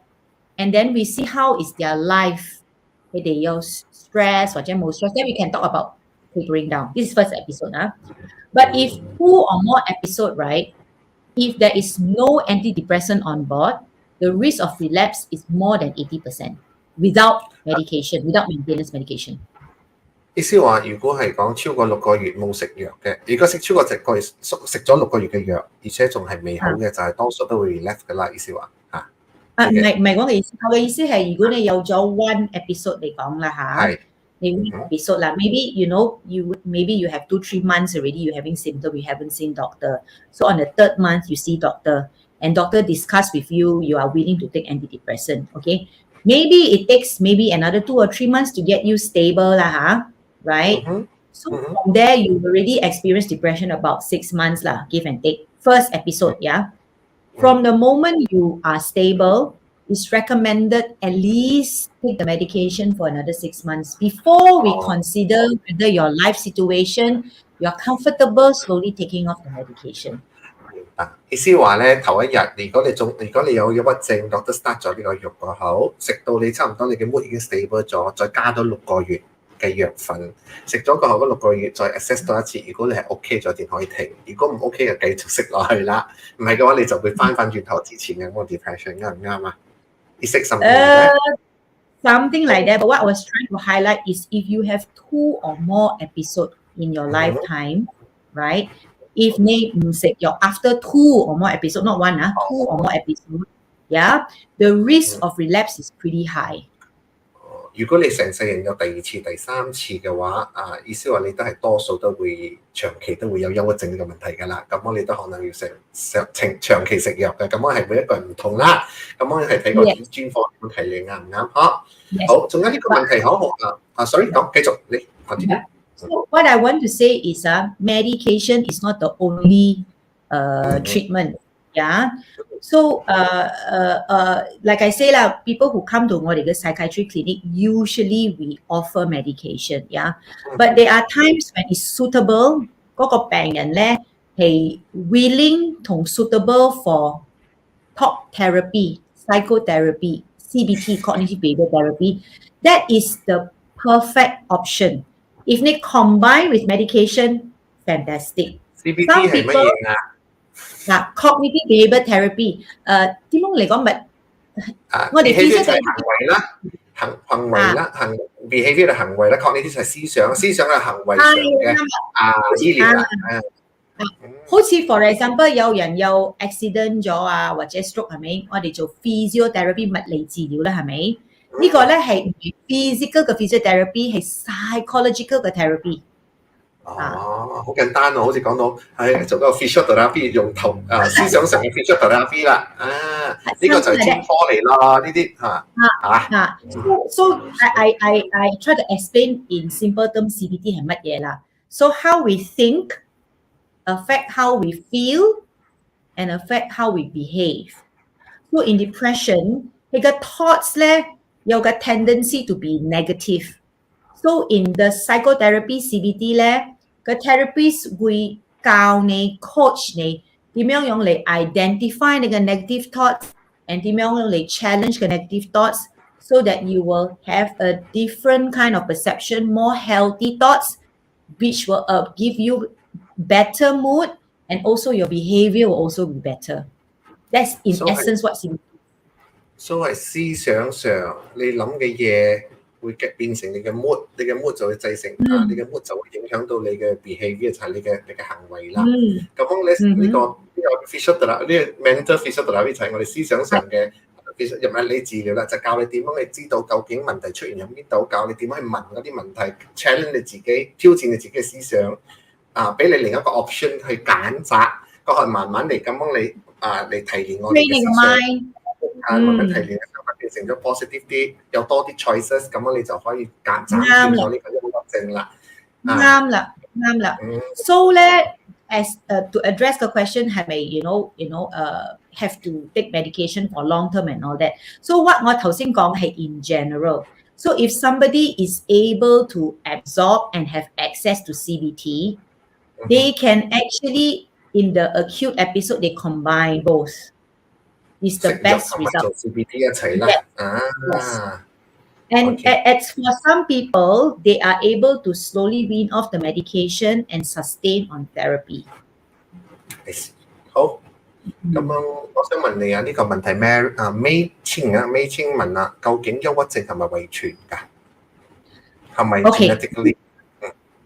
and then we see how is their life. 佢哋有 stress 或者冇 stress, then we can talk about tapering down. This is first episode, But if 2 or more episode, right, if there is no antidepressant on board, the risk of relapse is more than 80%. Without medication, without maintenance medication. 意思話，如果係講超過6個月冇食藥嘅，如果超過6個月食咗6個月嘅藥，而且仲係未好嘅，就係多數都會 relapse 㗎啦。意思話唔係我嘅意思，我嘅意思係如果你有咗 one episode 嚟講啦係你 one episode啦 ，maybe maybe you have 2-3 months already you having symptom, you haven't seen doctor. So on the third month you see doctor, and doctor discuss with you, you are willing to take antidepressant, okay? Maybe it takes maybe another 2 or 3 months to get you stable right? So from there you already experience depression about 6 months give and take. First episode, yeah. From the moment you are stable, it's recommended at least take the medication for another 6 months before we consider whether your life situation, you're comfortable slowly taking off the medication. 意思話咧，頭一日如果你有抑鬱症，doctor start 咗呢個藥個口，食到你差唔多你嘅 mood 已經 stable 咗，再加多6個月嘅藥份，食咗個後嗰6個月再 assess 多一次，如果你係 OK 咗，點可以停？如果唔 OK 就繼續食落去啦，唔係嘅話你就會翻轉頭之前嘅嗰個 depression 啱唔啱啊？你識something like that? Something like that. But what I was trying to highlight is if you have 2 or more episodes in your lifetime, right? If 你唔食藥 after 2 or more episodes, not one 2 or more episodes, yeah, the risk of relapse is pretty high. 如果你成世人有第2次、第3次嘅話，意思話你都係多數都會長期都會有憂鬱症呢個問題㗎啦。咁樣你都可能要長期食藥嘅。咁樣係每一個人唔同啦。咁樣係睇個專科問題你啱唔啱？好，仲有呢個問題好sorry， 講繼續你continue。So what I want to say is medication is not the only treatment. Yeah. So like I say people who come to 我哋嘅 psychiatry clinic, usually we offer medication. Yeah. But there are times when it's suitable. 嗰個病人咧係 willing 同 suitable for talk therapy, psychotherapy, CBT, cognitive behavioral therapy. That is the perfect option. If they combine with medication, fantastic. CBT 係乜嘢cognitive behavioral therapy，點樣嚟講咪？我哋 behaviour 就係行為啦，behaviour 就係行為啦 ，cognitive 就係思想係行為上嘅醫療啦。好似 for example 有人有 accident 咗或者 stroke 係咪？我哋做 physiotherapy 物理治療啦，係咪？呢個咧係唔係 physical 嘅 physiotherapy，係 psychological 嘅 therapy。好簡單好似講到做嗰個 physiotherapy 用思想上嘅 physiotherapy 啦，呢個就係專科嚟咯，呢啲So I try to explain in simple terms CBT 係乜嘢啦。So how we think affect how we feel and affect how we behave. So in depression，你嘅 thoughts 咧有個 tendency to be negative. So in the psychotherapy CBT 咧，個 therapist 會教你 coach 你點樣用嚟 identify 你嘅 negative thoughts and 點樣用嚟 challenge 嘅 negative thoughts so that you will have a different kind of perception, more healthy thoughts, which will give you better mood and also your behavior will also be better. That's in essence what CBT. So 係思想上你諗嘅嘢會變成你嘅 mood， 你嘅 mood 就會製成你嘅 mood 就會影響到你嘅 behavior 就係你嘅行為啦。咁呢個 physiotherapy 呢個 mental physiotherapy 就係我哋思想上嘅入物理治療啦，就教你點樣去知道究竟問題出現喺邊度，教你點樣去問嗰啲問題 ，challenge 你自己，挑戰你自己嘅思想，俾你另一個 option 去揀擇，個去慢慢嚟咁樣你嚟提煉我哋嘅思想，慢慢提煉嘅想法變成咗 positive 啲，有多啲 choices， 咁樣你就可以揀擇咗呢個憂鬱症啦。啱啦。So 咧 ，as to address the question 係咪 have to take medication for long term and all that. So what 我頭先講係 in general. So if somebody is able to absorb and have access to CBT, they can actually in the acute episode they combine both. Is the best result. CBT 一齊啦。Yes. And as for some people, they are able to slowly wean off the medication and sustain on therapy. 好。咁我想問你呢個問題May清問啦，究竟憂鬱症係咪遺傳㗎？係咪 genetically？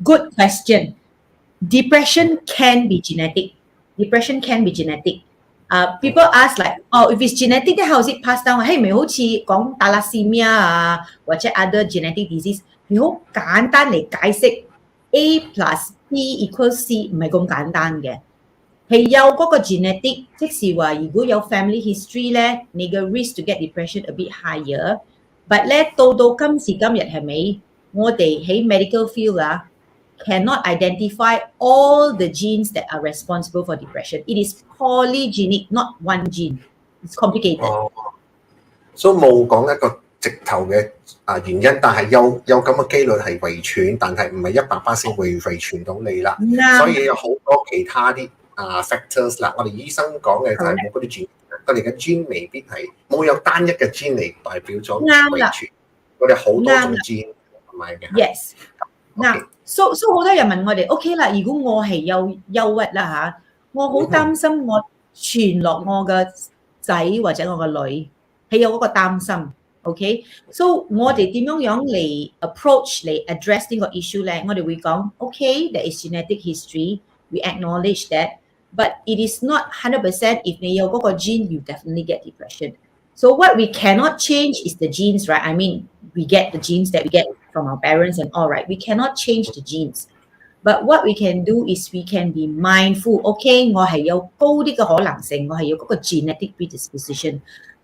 Good question. Depression can be genetic. People ask like, if it's genetic, then how is it passed down? 係咪好似講達拉斯米亞啊，或者 other genetic disease？ 你好簡單嚟解釋 A plus B equals C 唔係咁簡單嘅。係有嗰個 genetic， 即是話如果有 family history 咧，你嘅 risk to get depression a bit higher。But 咧到今時今日係咪？我哋喺 medical field cannot identify all the genes that are responsible for depression. It is polygenic, not one gene. It's complicated. 所以冇講一個直頭嘅原因，但係有咁嘅機率係遺傳，但係唔係100%會遺傳到你啦。所以有好多其他啲factors 啦。我哋醫生講嘅就係冇嗰啲 gene， 我哋嘅 gene 未必係冇有單一嘅 gene 嚟代表咗遺傳。我哋好多種 gene 係咪嘅 ？Yes。嗱，so 好多人問我哋 ，OK 啦，如果我係有憂鬱啦我好擔心我傳落我嘅仔或者我嘅女係有嗰個擔心 ，OK？So 我哋點樣嚟 approach 嚟 address 呢個 issue 咧？我哋會講 ，OK，there is genetic history，we acknowledge that，but it is not 100%. If 你有嗰個 gene，you definitely get depression. So what we cannot change is the genes, right? I mean, we get the genes that we get from our parents and all, right? We cannot change the genes. But what we can do is we can be mindful. Okay, 我係有高啲嘅可能性，我係有嗰個 genetic predisposition.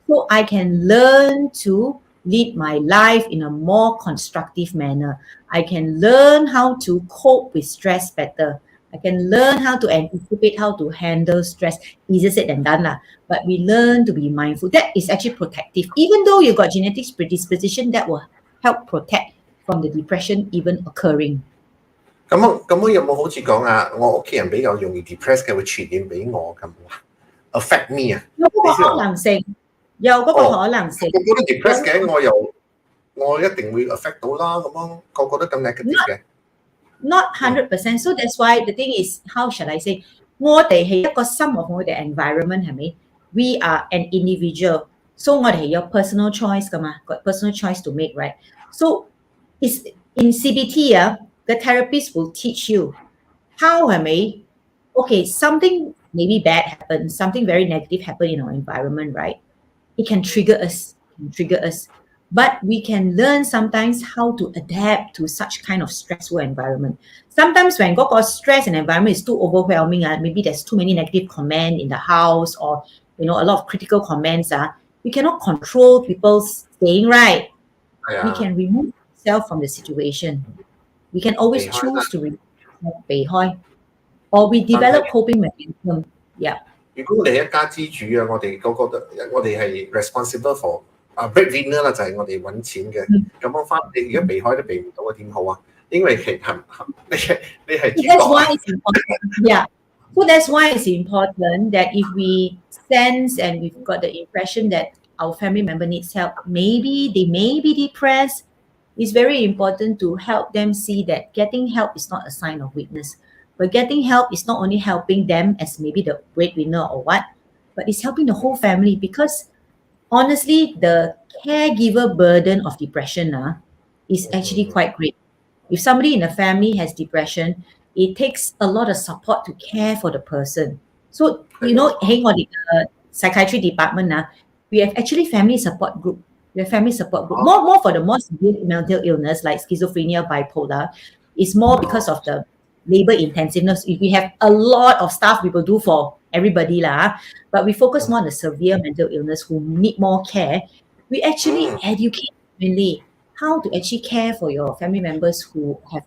So I can learn to lead my life in a more constructive manner. I can learn how to cope with stress better. I can learn how to anticipate how to handle stress. Easier said than done but we learn to be mindful. That is actually protective. Even though you got genetic predisposition, that will help protect from the depression even occurring. 咁有冇好似講我屋企人比較容易 depress 嘅會傳染俾我咁affect me 有嗰個可能性，有嗰個可能性。個個都 depress 嘅，我一定會 affect 到啦。咁樣個個都咁 negative 嘅。Not 100%. So that's why the thing is, how shall I say? 我哋係一個 sum of 我哋 environment 係咪 ？We are an individual. So 我哋係有 personal choice 噶嘛，got personal choice to make, right? So is in CBT the therapist will teach you how係咪 ？Okay, something maybe bad happened, something very negative happened in our environment, right? It can trigger us. But we can learn sometimes how to adapt to such kind of stressful environment. Sometimes when嗰個 stress and environment is too overwhelming, maybe there's too many negative comments in the house or a lot of critical comments, we cannot control people staying right. We can remove ourselves from the situation. We can always choose to remove ourselves or we develop coping mechanism. Yeah. 如果你係一家之主我哋個個都我哋係 responsible for breadwinner 啦，就係我哋揾錢嘅。咁樣翻你如果避開都避唔到點好啊？因為其實你係主角。That's why it's important. Yeah. So that's why it's important that if we sense and we've got the impression that our family member needs help, maybe they may be depressed. It's very important to help them see that getting help is not a sign of weakness. But getting help is not only helping them as maybe the breadwinner or what, but it's helping the whole family because honestly, the caregiver burden of depression is actually quite great. If somebody in the family has depression, it takes a lot of support to care for the person. So, hang on the psychiatry department, we have actually family support group. We have family support group. More for the more severe mental illness like schizophrenia, bipolar, is more because of the labor intensiveness. If we have a lot of stuff we will do for everybody, but we focus more on the severe mental illness who need more care. We actually educate really how to actually care for your family members who have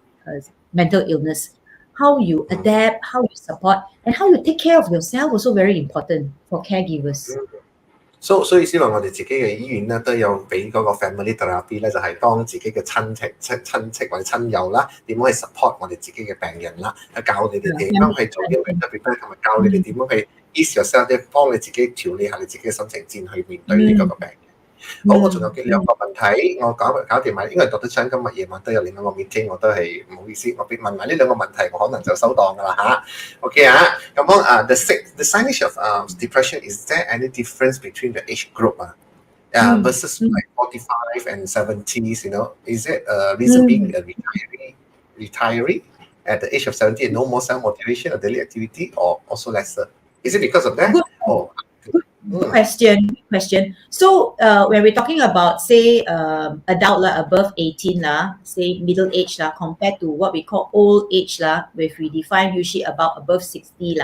mental illness, how you adapt, how you support, and how you take care of yourself also very important for caregivers. So 意思話我哋自己嘅醫院咧都有俾嗰個 family therapy 咧，就係當自己嘅親戚或者親友啦，點樣去 support 我哋自己嘅病人啦，去教你哋點樣去做呢個 mental prepare， 同埋教你哋點樣去 ease yourself， 即係幫你自己調理下你自己嘅心情戰去面對呢個病人。好，我仲有兩個問題，我搞掂埋，因為Dr. Chan今日夜晚都有另一個 meeting， 我都係唔好意思，我問埋呢兩個問題，我可能就收檔㗎啦嚇。OK 啊，咁樣the signage of depression, is there any difference between the age group versus like 45 and 70s? Is it a reason being a retiree at the age of 70 and no more self-motivation or daily activity, or also lesser? Is it because of that? Good question. So when we're talking about, say, adult above 18 say middle age compared to what we call old age which we define usually about above 60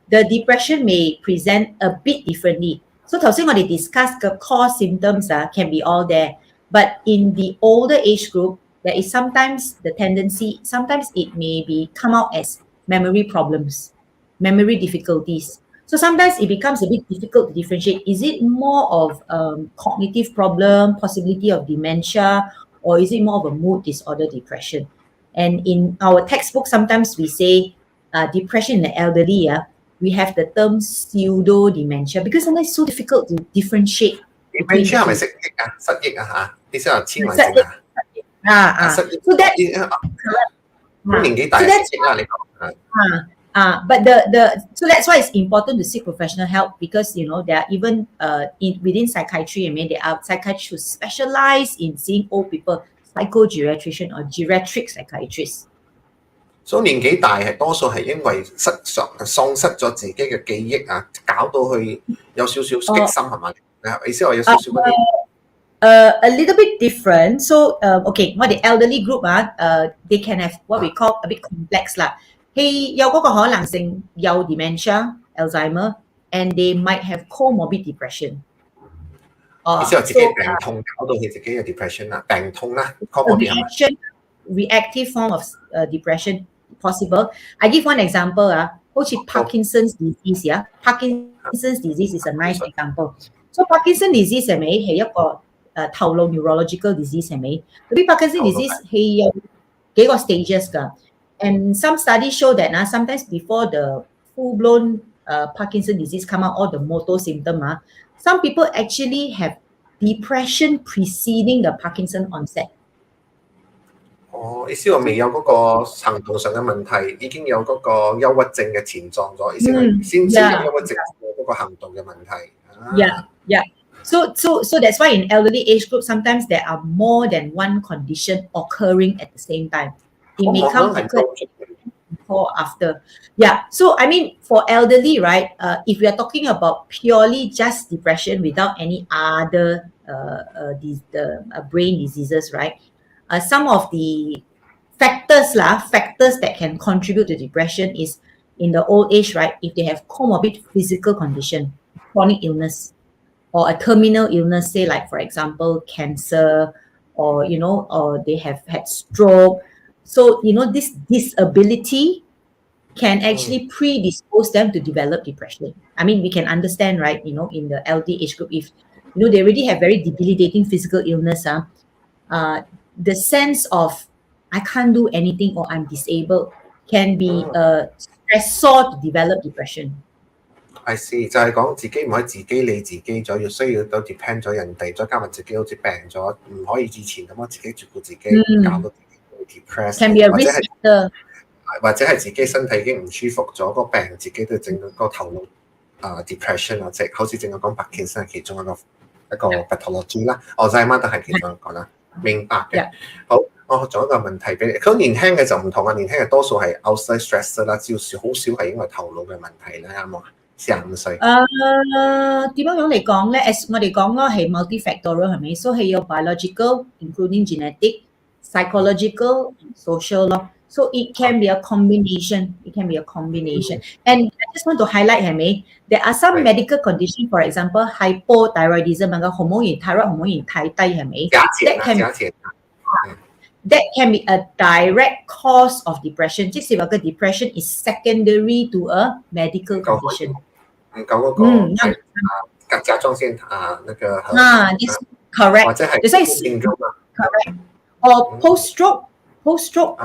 the depression may present a bit differently. So 頭先我哋 discuss the core symptoms can be all there, but in the older age group, there is sometimes the tendency, sometimes it may be come out as memory problems, memory difficulties. So sometimes it becomes a bit difficult to differentiate. Is it more of cognitive problem, possibility of dementia, or is it more of a mood disorder depression? And in our textbook, sometimes we say depression in the elderly, we have the term pseudo-dementia because sometimes it's so difficult to differentiate. Dementia 係咪失憶嚇？意思係痴呆症So that correct. 年紀大失憶啦，你講。But so that's why it's important to seek professional help because there are even within psychiatry, there are psychiatrists who specialize in seeing old people, psychogeriatrician or geriatric psychiatrists. 所以年紀大係多數係因為喪失咗自己嘅記憶搞到佢有少少激心係嘛？意思話有少少嗰啲。A little bit different. So okay, what the elderly group they can have what we call a bit complex 啦。係有嗰個可能性有 dementia, Alzheimer, and they might have comorbid depression. 意思話自己病痛搞到佢自己有 depression 啦，病痛啦 ，comorbid 係咪 ？Reactive form of depression possible. I give one example 好似 Parkinson's disease Parkinson's disease is a nice example. So Parkinson's disease 係咪係一個頭腦 neurological disease 係咪？嗰啲 Parkinson's disease 係有幾個 stages 㗎。And some studies show that sometimes before the full-blown Parkinson's disease come out, all the motor symptom, some people actually have depression preceding the Parkinson onset. 意思話未有嗰個行動上嘅問題，已經有嗰個憂鬱症嘅前狀咗，意思係先知有憂鬱症嗰個行動嘅問題。Yeah. So that's why in elderly age group, sometimes there are more than one condition occurring at the same time. It may come before or after. Yeah. So, I mean, for elderly, right, if we are talking about purely just depression without any other brain diseases, right, some of the factors that can contribute to depression is in the old age, right, if they have comorbid physical condition, chronic illness, or a terminal illness, say like, for example, cancer, or, or they have had stroke. So, this disability can actually predispose them to develop depression. I mean, we can understand, right, in the elderly age group, if, they already have very debilitating physical illness, the sense of, I can't do anything or I'm disabled can be a stressor to develop depression. I see， 就係講自己唔可以自己理自己咗，要需要都 depend 咗人哋，再加埋自己好似病咗，唔可以以前咁樣自己照顧自己，搞到自己 depressed， can be a risk factor， 或者係自己身體已經唔舒服咗，個病自己都整到個頭腦depression 即係好似正我講白健身係其中一個 pathology 啦，Alzheimer都係其中一個啦。明白嘅。好，我仲有一個問題俾你。佢年輕嘅就唔同啊，年輕嘅多數係 outside stress 啦，照少好少係因為頭腦嘅問題啦，啱冇啊？45歲。點樣嚟講咧？As 我哋講咯係 multifactorial 係咪？所以係有 biological，including genetic、psychological、social 咯。So it can be a combination. It can be a combination. And I just want to highlight 係咪？There are some medical conditions, for example, hypothyroidism 個 hormone thyroid hormone 太低係咪？假設。That can be a direct cause of depression. 即係話個 depression is secondary to a medical condition. 唔夠嗰個甲狀腺那個this correct. 或者係 correct. Or post-stroke,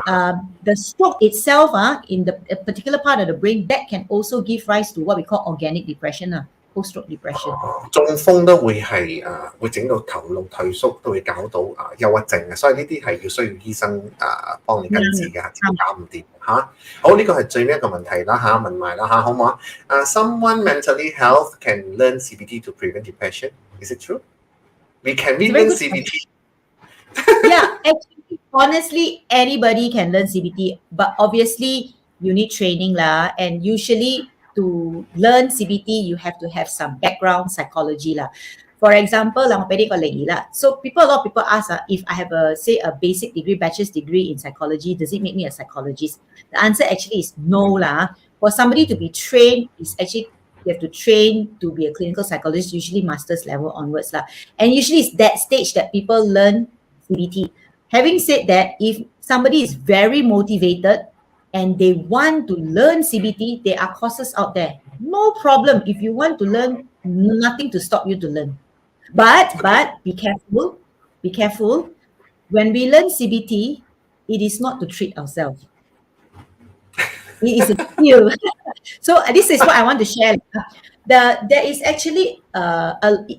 the stroke itself in the particular part of the brain that can also give rise to what we call organic depression. Post-stroke depression。中風都會係會整到頭腦退縮，都會搞到憂鬱症嘅，所以呢啲係要需要醫生幫你根治嘅，搞唔掂嚇。好，呢個係最尾一個問題啦嚇，問埋啦嚇，好唔好啊？Someone mentally health can learn CBT to prevent depression. Is it true? We learn CBT? Yeah, actually, honestly, anybody can learn CBT, but obviously you need training lah, and usually to learn CBT, you have to have some background psychology lah. For example, so a lot of people ask if I have a basic degree, bachelor's degree in psychology, does it make me a psychologist? The answer actually is no lah. For somebody to be trained, is actually you have to train to be a clinical psychologist, usually master's level onwards lah. And usually it's that stage that people learn CBT. Having said that, if somebody is very motivated and they want to learn CBT, there are courses out there. No problem. If you want to learn, nothing to stop you to learn. But be careful. Be careful. When we learn CBT, it is not to treat ourselves. It is a skill. So this is what I want to share. There is actually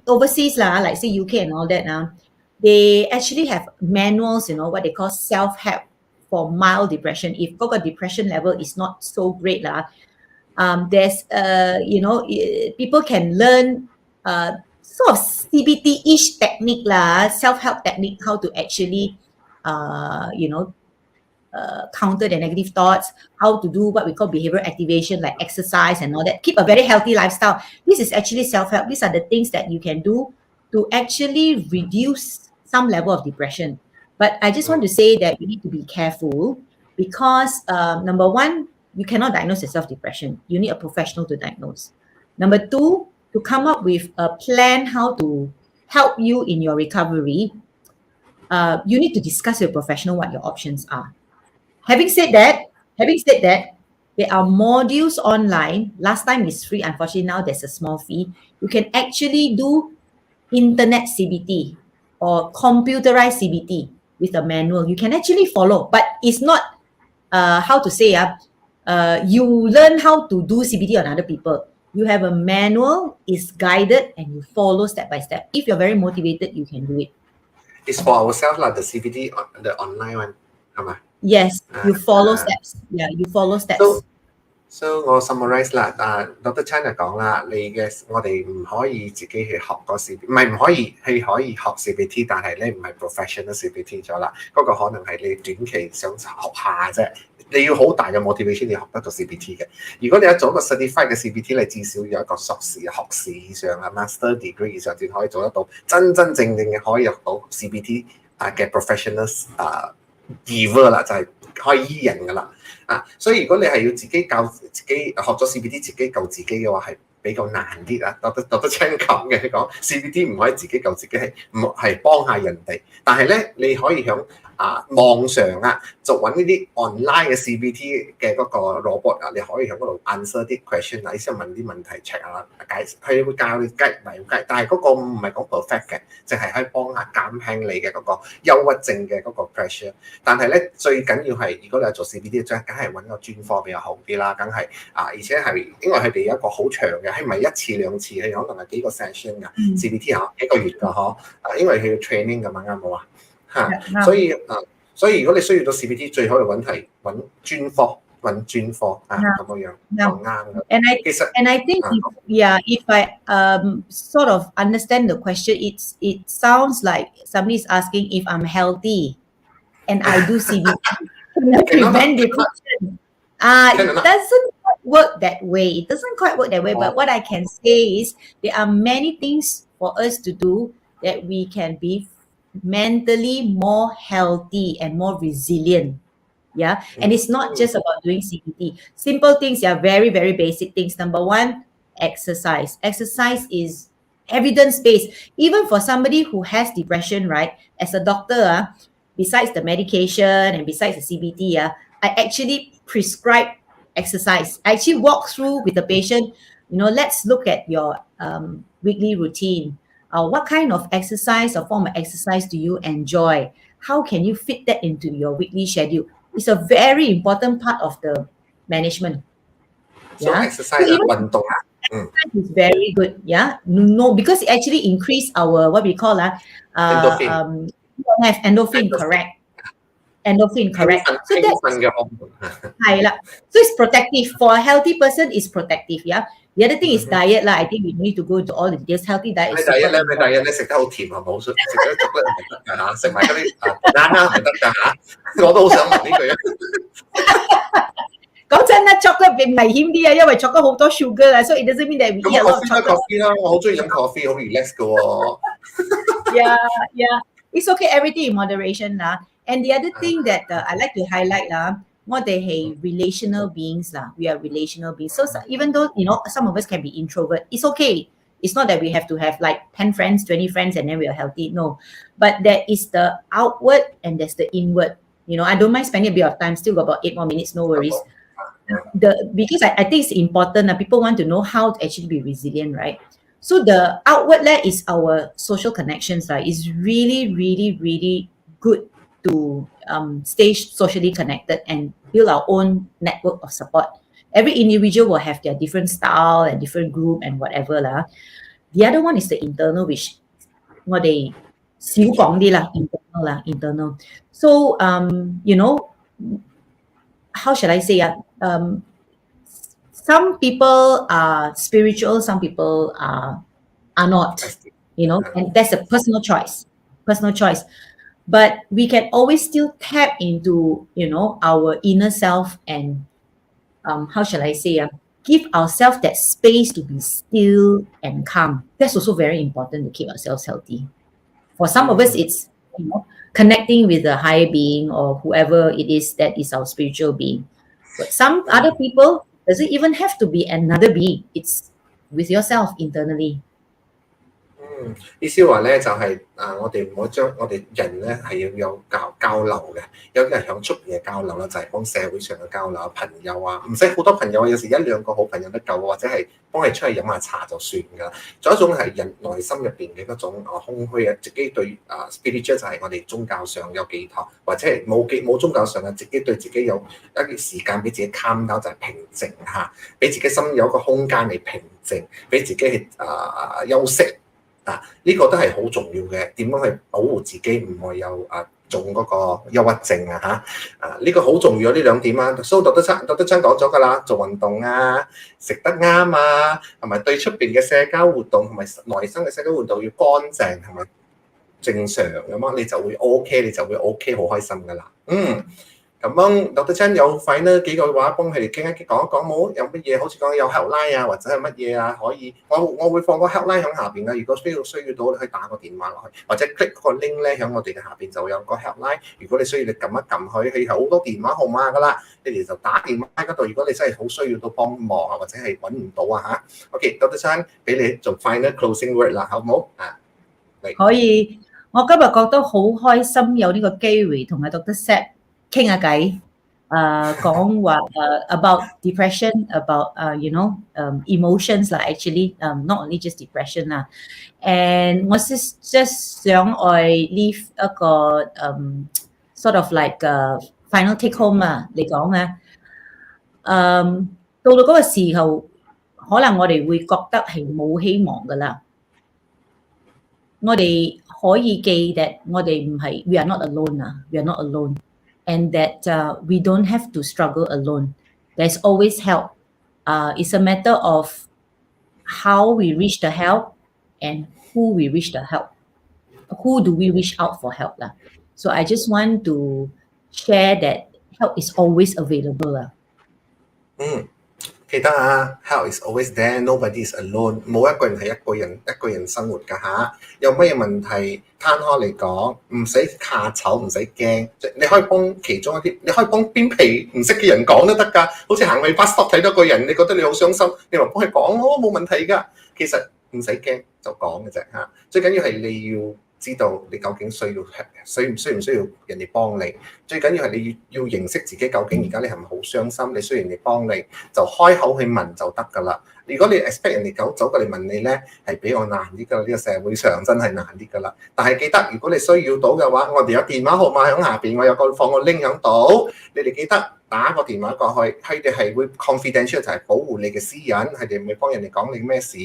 overseas like say UK and all that now. They actually have manuals, what they call self-help for mild depression. If depression level is not so great there's people can learn sort of CBT-ish technique self-help technique, how to actually counter the negative thoughts, how to do what we call behavioral activation like exercise and all that, keep a very healthy lifestyle. This is actually self-help. These are the things that you can do to actually reduce some level of depression. But I just want to say that you need to be careful because number one, you cannot diagnose yourself depression. You need a professional to diagnose. Number two, to come up with a plan how to help you in your recovery, you need to discuss with a professional what your options are. Having said that, there are modules online. Last time is free. Unfortunately, now there's a small fee. You can actually do internet CBT or computerized CBT with a manual. You can actually follow, but it's not how to say you learn how to do CBT on other people. You have a manual, it's guided, and you follow step by step. If you're very motivated, you can do it. It's for ourselves the CBT, the online one, Yes, you follow steps. Yeah, you follow steps. So 我 summarize 啦，Dr. Chan 就講啦，我哋唔可以自己去學個 CBT， 唔係唔可以，係可以學 CBT， 但係你唔係 professional CBT 咗啦，嗰個可能係你短期想學下啫，你要好大嘅 motivation 你學得到 CBT 嘅。如果你有做一個 certified 嘅 CBT， 你至少有一個碩士學士以上master degree 以上先可以做得到，真正嘅可以入到 CBT 嘅 professional giver 啦，就係可以醫人噶啦。所以如果你係要自己教自己學咗 CBT 自己救自己嘅話，係比較難啲啊。得清講嘅講 CBT 唔可以自己救自己，係幫下人哋。但係咧，你可以響網上就揾呢啲 online 嘅 CBT 嘅嗰個 robot 你可以響嗰度 answer 啲 question 意思係問啲問題 check 佢會教你計，但係嗰個唔係講 perfect 嘅，淨係可以幫下減輕你嘅嗰個憂鬱症嘅嗰個 pressure。但係咧，最緊要係如果你係做 CBT 梗係揾個專科比較好啲啦，梗係而且係因為佢哋有一個好長嘅，係唔係1次2次，係可能係幾個 session 㗎 CBT 幾個月㗎因為佢要 training 㗎嘛，啱冇所以如果你需要到 CBT， 最好係揾專科揾專科咁樣講啱嘅。And I think if I sort of understand the question, it sounds like somebody is asking if I'm healthy and I do CBT, can I prevent depression? It doesn't work that way. It doesn't quite work that way. But what I can say is there are many things for us to do that we can be mentally more healthy and more resilient. Yeah, and it's not just about doing CBT. Simple things, very, very basic things. Number one, exercise. Exercise is evidence-based. Even for somebody who has depression, right? As a doctor, besides the medication and besides the CBT, I actually prescribe exercise. I actually walk through with the patient, let's look at your weekly routine. What kind of exercise or form of exercise do you enjoy? How can you fit that into your weekly schedule? It's a very important part of the management. So exercise運動exercise is very good. No, because it actually increase our what we call endorphin, correct? Endorphin, correct. So that's so it's protective. For a healthy person, it's protective. The other thing is diet I think we need to go into all the details. Healthy diet is diet咧食得好甜係冇，食咗巧克力唔得㗎食埋嗰啲banana唔得㗎我都好想問呢句講真啦 chocolate 危險啲因為 chocolate 好多 sugar so it doesn't mean that we eat a lot of chocolate 啦我好中意飲 coffee 好 relax 㗎喎yeah it's okay everything in moderation and the other thing that I like to highlight what they have relational beings we are relational beings. So even though some of us can be introvert, it's okay. It's not that we have to have like 10 friends, 20 friends, and then we are healthy. No, but there is the outward and there's the inward. I don't mind spending a bit of time. Still got about 8 more minutes. No worries. Because I think it's important. People want to know how to actually be resilient, right? So the outward is our social connections. Is really, really, really good to stay socially connected and build our own network of support. Every individual will have their different style and different group and whatever The other one is the internal, which what they 少講啲internal. So how should I say some people are spiritual, some people are not, and that's a personal choice. But we can always still tap into, our inner self and, how shall I say, give ourselves that space to be still and calm. That's also very important to keep ourselves healthy. For some of us, it's, connecting with the higher being or whoever it is that is our spiritual being. But some other people, doesn't even have to be another being. It's with yourself internally. 意思話咧就係我哋唔好將我哋人咧係要有交流嘅，有啲係響出邊嘅交流啦，就係幫社會上嘅交流，朋友唔使好多朋友，有時1-2個好朋友都夠，或者係幫你出去飲下茶就算㗎。仲有一種係人內心入邊嘅嗰種空虛自己對spiritual 就係我哋宗教上有寄託，或者係冇宗教上自己對自己有一段時間俾自己 calm down 就係平靜下，俾自己心有一個空間嚟平靜，俾自己去休息。呢個都係好重要嘅，點樣去保護自己唔會有中嗰個憂鬱症呢個好重要呢兩點So 杜德昌講咗㗎啦，做運動食得啱同埋對出邊嘅社交活動同埋內心嘅社交活動要乾淨同埋正常咁你就會 OK， 你就會 OK 好開心㗎啦。咁樣杜德昌有快呢幾句話幫佢哋講一講冇有乜嘢，好似講有 helpline 或者係乜嘢可以，我會放個 helpline 喺下邊如果需要到你可以打個電話落去，或者 click 個 link 咧喺我哋嘅下邊就有個 helpline。如果你需要你撳一撳佢好多電話號碼㗎啦，你哋就打電話喺嗰度。如果你真係好需要到幫忙或者係揾唔到OK， 杜德昌俾你做 final closing word 啦，好唔好可以，我今日覺得好開心有呢個機會同阿 Dr. Seth 傾下偈，講話about depression, about emotions actually, not only just depression and 我just 想我 leave 一個sort of like final take home 嚟講到嗰個時候，可能我哋會覺得係冇希望㗎啦。我哋可以記得我哋唔係 we are not alone we are not alone. And that we don't have to struggle alone. there's always help. It's a matter of how we reach the help and who we reach the help. Who do we reach out for help lah? So I just want to share that help is always available lah. 記得啊 ，help is always there. Nobody is alone. 冇一個人係一個人生活㗎嚇。有乜嘢問題攤開嚟講，唔使怕醜，唔使驚。你可以幫其中一啲，你可以幫邊皮唔識嘅人講都得㗎。好似行去bus stop睇到個人，你覺得你好傷心，你咪幫佢講咯，冇問題㗎。其實唔使驚，就講嘅啫嚇。最緊要係你要知道你究竟需唔需要人哋幫你，最緊要係你要認識自己究竟而家你係咪好傷心，你需要人哋幫你，就開口去問就得㗎啦。如果你 expect 人哋走過嚟問你咧，係比較難啲㗎，呢個社會上真係難啲㗎啦。但係記得，如果你需要到嘅話，我哋有電話號碼喺下邊，我有放個 link 喺度，你哋記得打個電話過去，佢哋係會 confidential 就係保護你嘅私隱，佢哋唔會幫人哋講你咩事。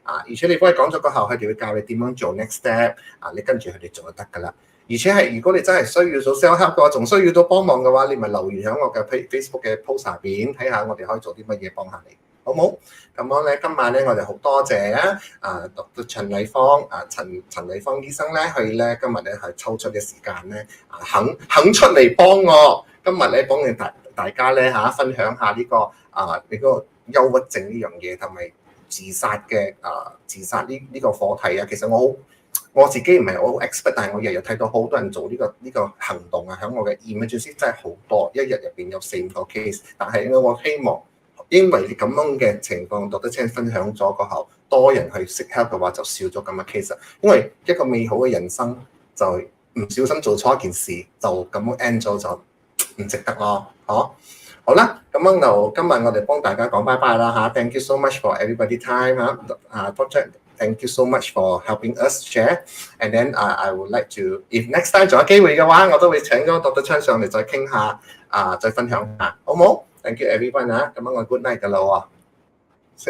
而且你幫佢講咗過後，佢哋會教你點樣做 next step，你跟住佢哋做就得㗎啦。而且係如果你真係需要做 self help 嘅話，仲需要到幫忙嘅話，你咪留言喺我嘅 Facebook 嘅 post 下邊，睇下我哋可以做啲乜嘢幫下你，好冇？咁樣咧，今晚咧我哋好多謝Dr. 陳麗芳陳麗芳醫生咧，佢咧今日咧係抽出嘅時間咧，肯出嚟幫我，今日咧幫你大家咧分享下呢個你嗰個憂鬱症呢樣嘢同埋自殺呢個課題啊。其實我自己唔係好 expert， 但係我日日睇到好多人做呢個行動啊，喺我嘅 emergency 真係好多，一日入邊有4-5個 case。但係我希望，因為咁樣嘅情況，Dr. Chan 分享咗過後，多人去seek help嘅話，就少咗咁嘅 case。因為一個美好嘅人生就唔小心做錯一件事，就咁樣 end 咗就唔值得咯，好啦，咁樣就今日我哋幫大家講拜拜啦嚇 ，Thank you so much for everybody time Dr. Thank you so much for helping us share. And then I would like to, if next time 仲有機會嘅話，我都會請咗 Dr. Chan 上嚟再傾下，再分享下，好冇 ？Thank you everyone 咁樣我 good night 㗎啦喎。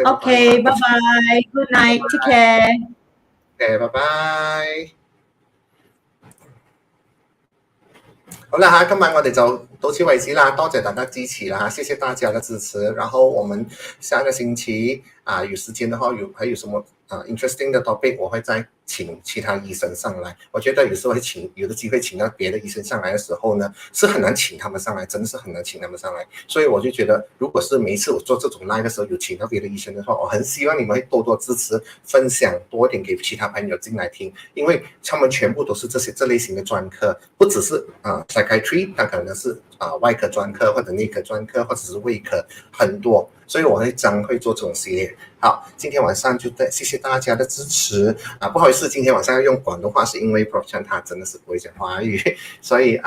Okay, bye bye. Good night. Take care. Okay, bye bye. 好啦今晚我哋就到此為止啦，多謝大家支持啦，謝謝大家的支持。然後我們下個星期有時間的話，還有什麼interesting 的 topic， 我會再請其他醫生上來。我覺得有時候有的機會請到別的醫生上來的時候呢，是很難請他們上來，真的是很難請他們上來。所以我就覺得，如果是每一次我做這種 live 的時候有請到別的醫生的話，我很希望你們會多多支持，分享多一點給其他朋友進來聽，因為他們全部都是這類型的專科，不只是psychiatry， 但可能是外科專科或者內科專科或者是胃科，很多。所以我會做這種系列。好，今天晚上就謝謝大家的支持不好意思，今天晚上要用廣東話，是因為 Prof. Chan 他真的是不會講華語，所以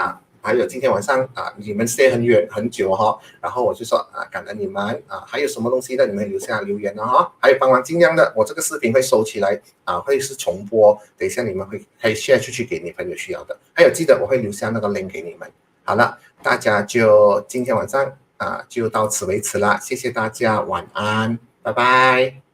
還有今天晚上你們 stay 很久然後我就說感恩你們還有什麼東西的你們留下留言還有幫忙盡量的，我這個視頻會收起來會是重播，等一下你們可以 share 出去給你朋友需要的，還有記得我會留下那個 link 給你們。好了，大家就今天晚上就到此為止啦，謝謝大家，晚安，拜拜。